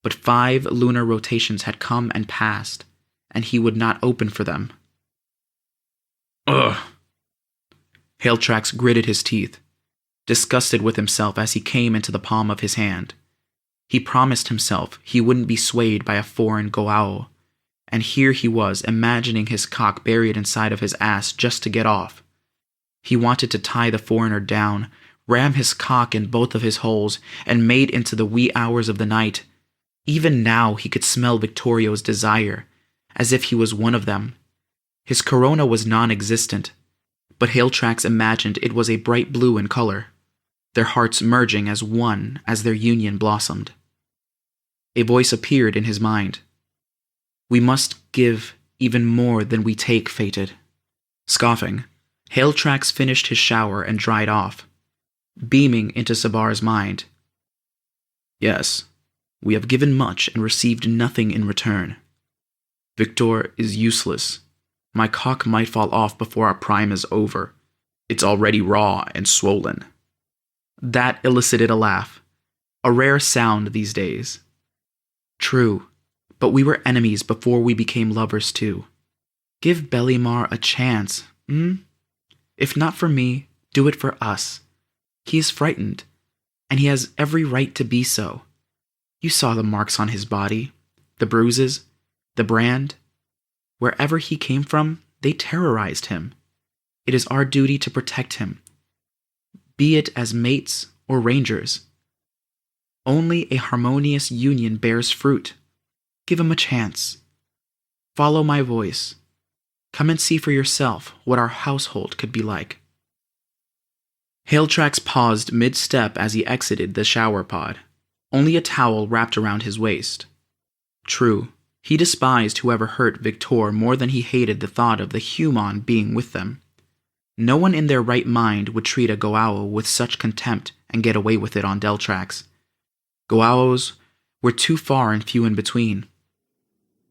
But 5 lunar rotations had come and passed, and he would not open for them. Ugh! Hailtrax gritted his teeth, disgusted with himself as he came into the palm of his hand. He promised himself he wouldn't be swayed by a foreign goao, and here he was imagining his cock buried inside of his ass just to get off. He wanted to tie the foreigner down, ram his cock in both of his holes, and mate into the wee hours of the night. Even now he could smell Victorio's desire, as if he was one of them. His corona was non-existent, but Hailtrax imagined it was a bright blue in color, their hearts merging as one as their union blossomed. A voice appeared in his mind. We must give even more than we take, fated. Scoffing, Hailtrax finished his shower and dried off, beaming into Sabar's mind. Yes, we have given much and received nothing in return. Victor is useless. My cock might fall off before our prime is over. It's already raw and swollen. That elicited a laugh, a rare sound these days. True, but we were enemies before we became lovers too. Give Belimar a chance, If not for me, do it for us. He is frightened, and he has every right to be so. You saw the marks on his body, the bruises, the brand. Wherever he came from, they terrorized him. It is our duty to protect him, be it as mates or rangers. Only a harmonious union bears fruit. Give him a chance. Follow my voice. Come and see for yourself what our household could be like. Hailtrax paused mid-step as he exited the shower pod, only a towel wrapped around his waist. True, he despised whoever hurt Victor more than he hated the thought of the human being with them. No one in their right mind would treat a Goa'uld with such contempt and get away with it on Deltrax. Goa'ulds were too far and few in between.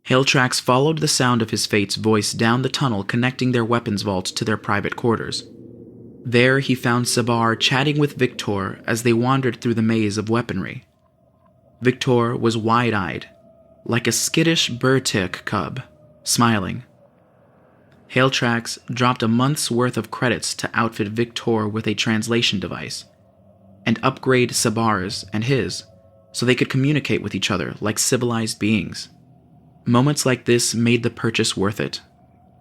Hailtrax followed the sound of his fate's voice down the tunnel connecting their weapons vaults to their private quarters. There he found Sabar chatting with Victor as they wandered through the maze of weaponry. Victor was wide-eyed, like a skittish Bertic cub, smiling. Hailtrax dropped a month's worth of credits to outfit Victor with a translation device, and upgrade Sabar's and his, so they could communicate with each other like civilized beings. Moments like this made the purchase worth it.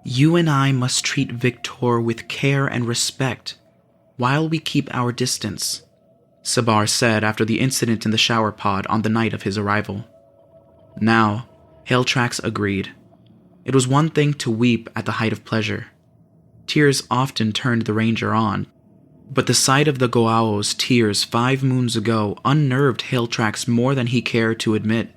You and I must treat Victor with care and respect, while we keep our distance, Sabar said after the incident in the shower pod on the night of his arrival. Now, Hailtrax agreed. It was one thing to weep at the height of pleasure. Tears often turned the Ranger on, but the sight of the Goa'ulds' tears 5 moons ago unnerved Hailtrax more than he cared to admit.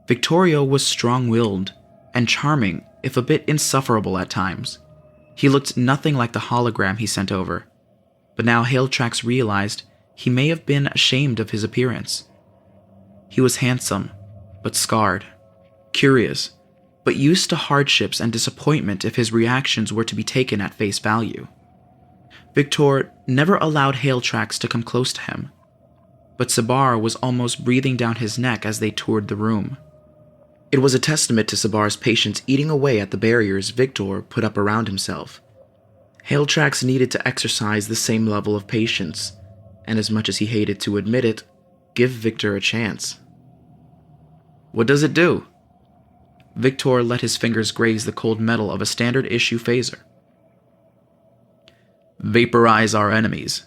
Victorio was strong-willed and charming, if a bit insufferable at times. He looked nothing like the hologram he sent over, but now Hailtrax realized he may have been ashamed of his appearance. He was handsome, but scarred, curious, but used to hardships and disappointment if his reactions were to be taken at face value. Victor never allowed Hailtrax to come close to him, but Sabar was almost breathing down his neck as they toured the room. It was a testament to Sabar's patience eating away at the barriers Victor put up around himself. Hailtrax needed to exercise the same level of patience, and as much as he hated to admit it, give Victor a chance. What does it do? Victor let his fingers graze the cold metal of a standard-issue phaser. Vaporize our enemies.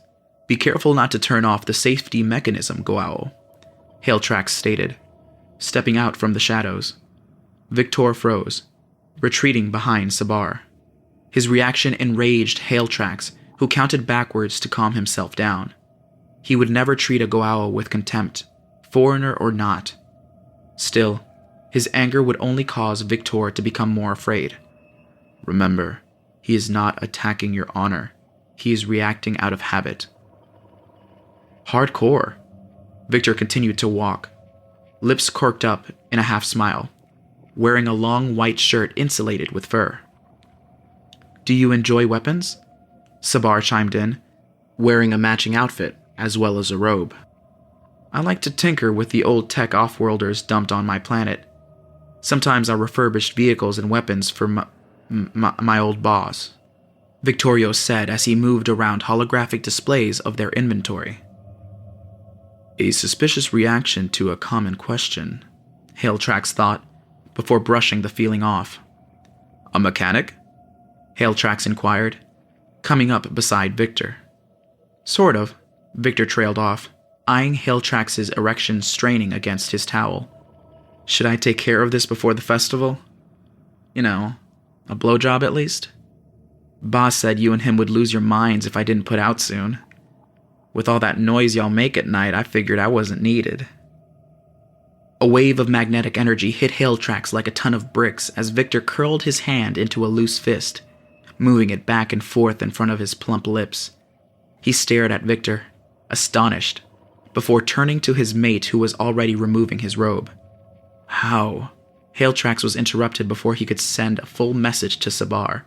Be careful not to turn off the safety mechanism, Goa'uld, Hailtrax stated, stepping out from the shadows. Victor froze, retreating behind Sabar. His reaction enraged Hailtrax, who counted backwards to calm himself down. He would never treat a Goa'uld with contempt, foreigner or not. Still, his anger would only cause Victor to become more afraid. Remember, he is not attacking your honor. He is reacting out of habit. Hardcore. Victor continued to walk, lips corked up in a half-smile, wearing a long white shirt insulated with fur. Do you enjoy weapons? Sabar chimed in, wearing a matching outfit as well as a robe. I like to tinker with the old tech offworlders dumped on my planet. Sometimes I refurbished vehicles and weapons for my old boss, Victorio said as he moved around holographic displays of their inventory. A suspicious reaction to a common question, Hailtrax thought, before brushing the feeling off. A mechanic? Hailtrax inquired, coming up beside Victor. Sort of, Victor trailed off, eyeing Hailtrax's erection straining against his towel. Should I take care of this before the festival? You know, a blowjob at least? Boss said you and him would lose your minds if I didn't put out soon. With all that noise y'all make at night, I figured I wasn't needed. A wave of magnetic energy hit Hailtrax like a ton of bricks as Victor curled his hand into a loose fist, moving it back and forth in front of his plump lips. He stared at Victor, astonished, before turning to his mate who was already removing his robe. How? Hailtrax was interrupted before he could send a full message to Sabar.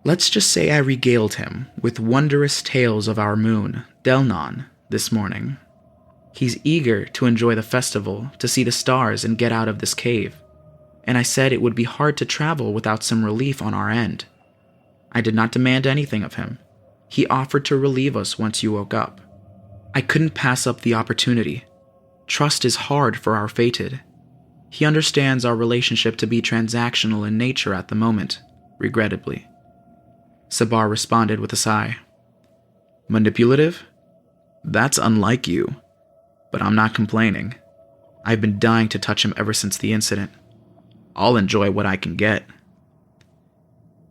Let's just say I regaled him with wondrous tales of our moon, Delnon, this morning. He's eager to enjoy the festival, to see the stars and get out of this cave, and I said it would be hard to travel without some relief on our end. I did not demand anything of him. He offered to relieve us once you woke up. I couldn't pass up the opportunity. Trust is hard for our fated. He understands our relationship to be transactional in nature at the moment, regrettably. Sabar responded with a sigh. Manipulative? That's unlike you. But I'm not complaining. I've been dying to touch him ever since the incident. I'll enjoy what I can get.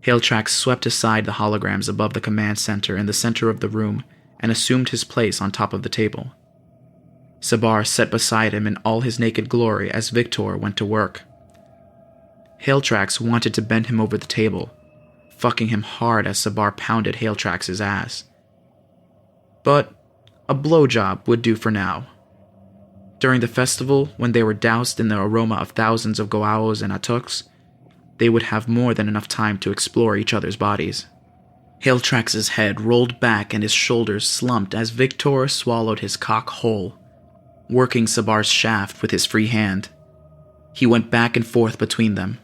Hailtrax swept aside the holograms above the command center in the center of the room and assumed his place on top of the table. Sabar sat beside him in all his naked glory as Victor went to work. Hailtrax wanted to bend him over the table, fucking him hard as Sabar pounded Hailtrax's ass. But a blowjob would do for now. During the festival, when they were doused in the aroma of thousands of goaos and atuks, they would have more than enough time to explore each other's bodies. Hailtrax's head rolled back and his shoulders slumped as Victor swallowed his cock whole, working Sabar's shaft with his free hand. He went back and forth between them,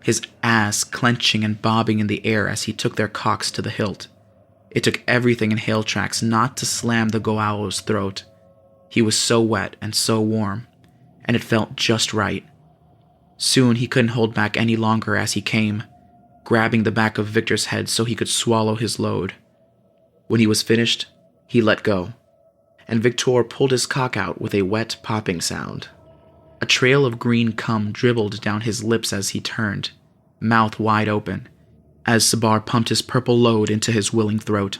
his ass clenching and bobbing in the air as he took their cocks to the hilt. It took everything in Hailtrax not to slam the goao's throat. He was so wet and so warm, and it felt just right. Soon he couldn't hold back any longer as he came, grabbing the back of Victor's head so he could swallow his load. When he was finished, he let go, and Victor pulled his cock out with a wet popping sound. A trail of green cum dribbled down his lips as he turned, mouth wide open, as Sabar pumped his purple load into his willing throat.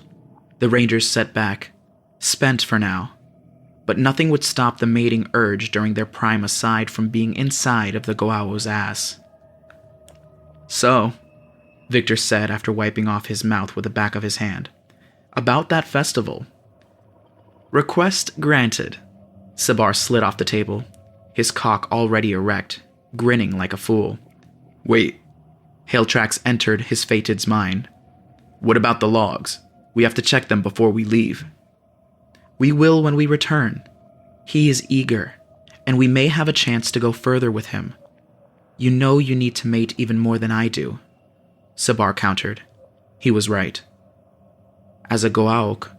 The Rangers sat back, spent for now, but nothing would stop the mating urge during their prime aside from being inside of the goao's ass. "So," Victor said after wiping off his mouth with the back of his hand, "about that festival." "Request granted." Sabar slid off the table, his cock already erect, grinning like a fool. "Wait." Hailtrax entered his fated's mind. "What about the logs? We have to check them before we leave." "We will when we return. He is eager, and we may have a chance to go further with him. You know you need to mate even more than I do." Sabar countered. He was right. As a goaok,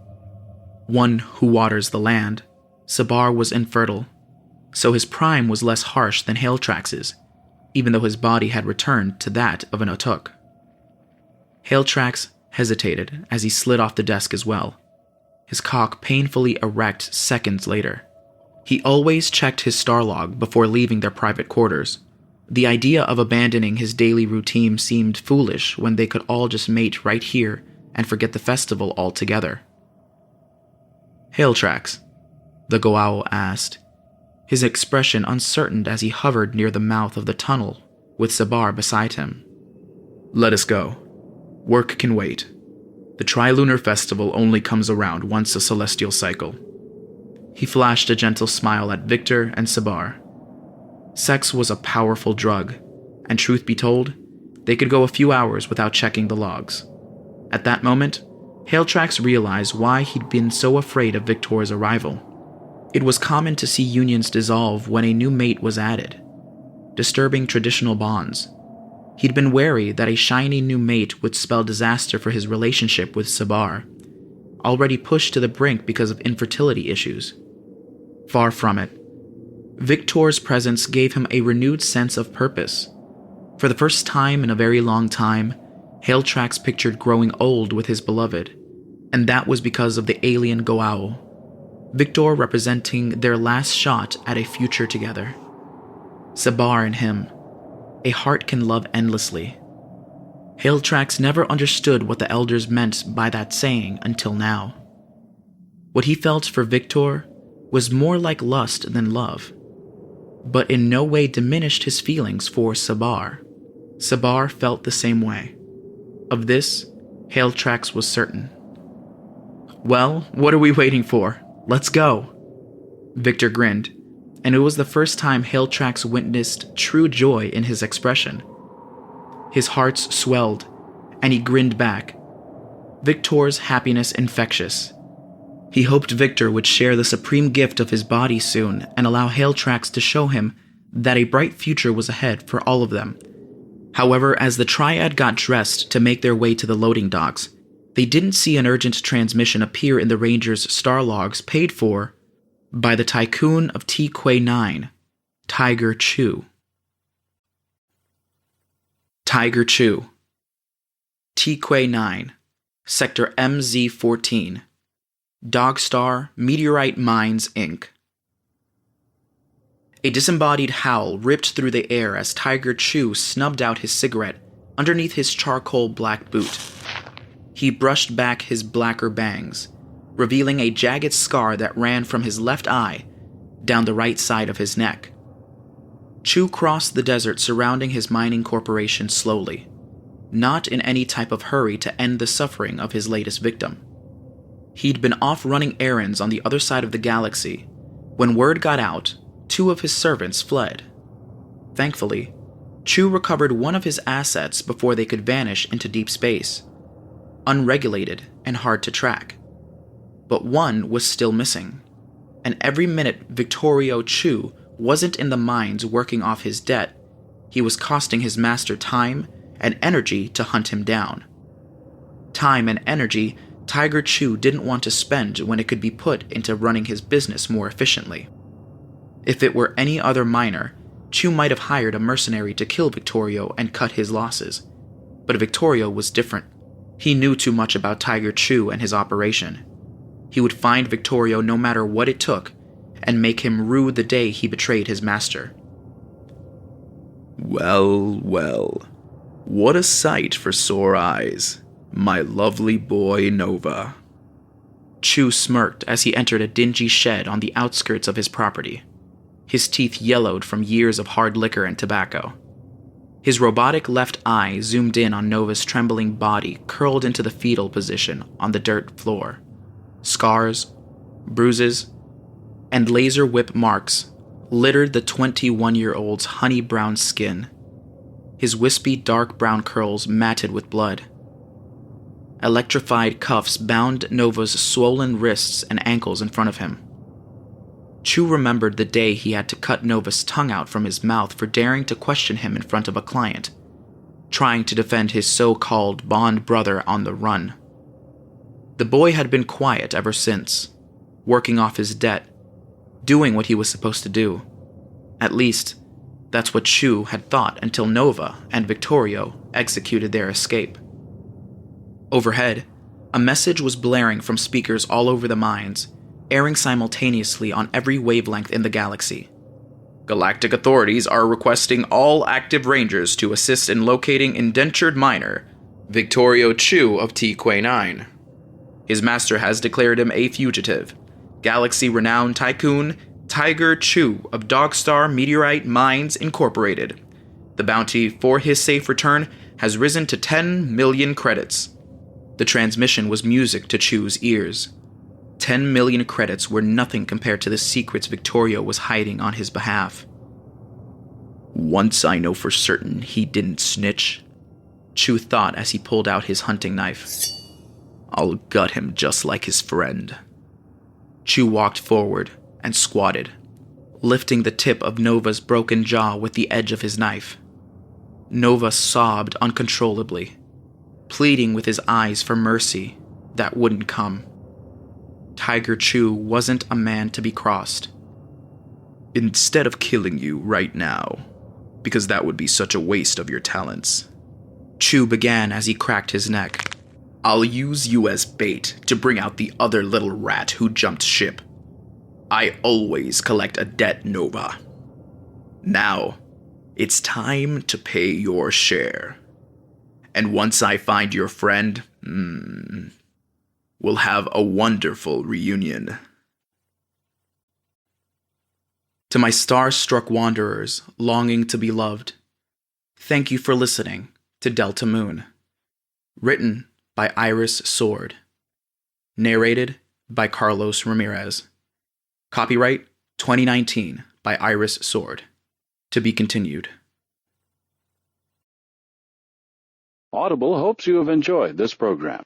one who waters the land, Sabar was infertile, so his prime was less harsh than Hailtrax's, even though his body had returned to that of an atuk. Hailtrax hesitated as he slid off the desk as well, his cock painfully erect seconds later. He always checked his star log before leaving their private quarters. The idea of abandoning his daily routine seemed foolish when they could all just mate right here and forget the festival altogether. "Hailtrax," the goao asked, his expression uncertain as he hovered near the mouth of the tunnel with Sabar beside him. "Let us go. Work can wait. The Trilunar Festival only comes around once a celestial cycle." He flashed a gentle smile at Victor and Sabar. Sex was a powerful drug, and truth be told, they could go a few hours without checking the logs. At that moment, Hailtrax realized why he'd been so afraid of Victor's arrival. It was common to see unions dissolve when a new mate was added, disturbing traditional bonds. He'd been wary that a shiny new mate would spell disaster for his relationship with Sabar, already pushed to the brink because of infertility issues. Far from it. Victor's presence gave him a renewed sense of purpose. For the first time in a very long time, Hailtrax pictured growing old with his beloved, and that was because of the alien goao, Victor representing their last shot at a future together. Sabar and him. A heart can love endlessly. Hailtrax never understood what the elders meant by that saying until now. What he felt for Victor was more like lust than love, but in no way diminished his feelings for Sabar. Sabar felt the same way. Of this, Hailtrax was certain. "Well, what are we waiting for? Let's go." Victor grinned, and it was the first time Hailtrax witnessed true joy in his expression. His heart swelled, and he grinned back. Victor's happiness infectious. He hoped Victor would share the supreme gift of his body soon and allow Hailtrax to show him that a bright future was ahead for all of them. However, as the triad got dressed to make their way to the loading docks, they didn't see an urgent transmission appear in the Rangers' star logs paid for by the tycoon of TQ9, Tiger Chew. Tiger Chew. TQ9, Sector MZ14, Dogstar Meteorite Mines, Inc. A disembodied howl ripped through the air as Tiger Chew snubbed out his cigarette underneath his charcoal black boot. He brushed back his blacker bangs, revealing a jagged scar that ran from his left eye down the right side of his neck. Chew crossed the desert surrounding his mining corporation slowly, not in any type of hurry to end the suffering of his latest victim. He'd been off running errands on the other side of the galaxy. When word got out, 2 of his servants fled. Thankfully, Chu recovered one of his assets before they could vanish into deep space, unregulated and hard to track. But one was still missing, and every minute Victorio Chu wasn't in the mines working off his debt, he was costing his master time and energy to hunt him down. Time and energy Tiger Chu didn't want to spend when it could be put into running his business more efficiently. If it were any other miner, Chu might have hired a mercenary to kill Victorio and cut his losses. But Victorio was different. He knew too much about Tiger Chu and his operation. He would find Victorio no matter what it took, and make him rue the day he betrayed his master. Well, well, what a sight for sore eyes, my lovely boy Nova. Chu smirked as he entered a dingy shed on the outskirts of his property. His teeth yellowed from years of hard liquor and tobacco. His robotic left eye zoomed in on Nova's trembling body curled into the fetal position on the dirt floor. Scars, bruises, and laser whip marks littered the 21-year-old's honey-brown skin. His wispy dark brown curls matted with blood. Electrified cuffs bound Nova's swollen wrists and ankles in front of him. Chu remembered the day he had to cut Nova's tongue out from his mouth for daring to question him in front of a client, trying to defend his so-called Bond brother on the run. The boy had been quiet ever since, working off his debt, doing what he was supposed to do. At least, that's what Chu had thought until Nova and Victorio executed their escape. Overhead, a message was blaring from speakers all over the mines, airing simultaneously on every wavelength in the galaxy. Galactic authorities are requesting all active rangers to assist in locating indentured miner Victorio Chu of TQ9. His master has declared him a fugitive. Galaxy-renowned tycoon Tiger Chu of Dogstar Meteorite Mines Incorporated. The bounty for his safe return has risen to 10 million credits. The transmission was music to Chu's ears. 10 million credits were nothing compared to the secrets Victorio was hiding on his behalf. Once I know for certain he didn't snitch, Chu thought as he pulled out his hunting knife. I'll gut him just like his friend. Chu walked forward and squatted, lifting the tip of Nova's broken jaw with the edge of his knife. Nova sobbed uncontrollably, pleading with his eyes for mercy that wouldn't come. Tiger Chu wasn't a man to be crossed. Instead of killing you right now, because that would be such a waste of your talents, Chu began as he cracked his neck. I'll use you as bait to bring out the other little rat who jumped ship. I always collect a debt, Nova. Now, it's time to pay your share. And once I find your friend, we'll have a wonderful reunion. To my star-struck wanderers longing to be loved, thank you for listening to Delta Moon. Written by Iris Sword. Narrated by Carlos Ramirez. Copyright 2019 by Iris Sword. To be continued. Audible hopes you have enjoyed this program.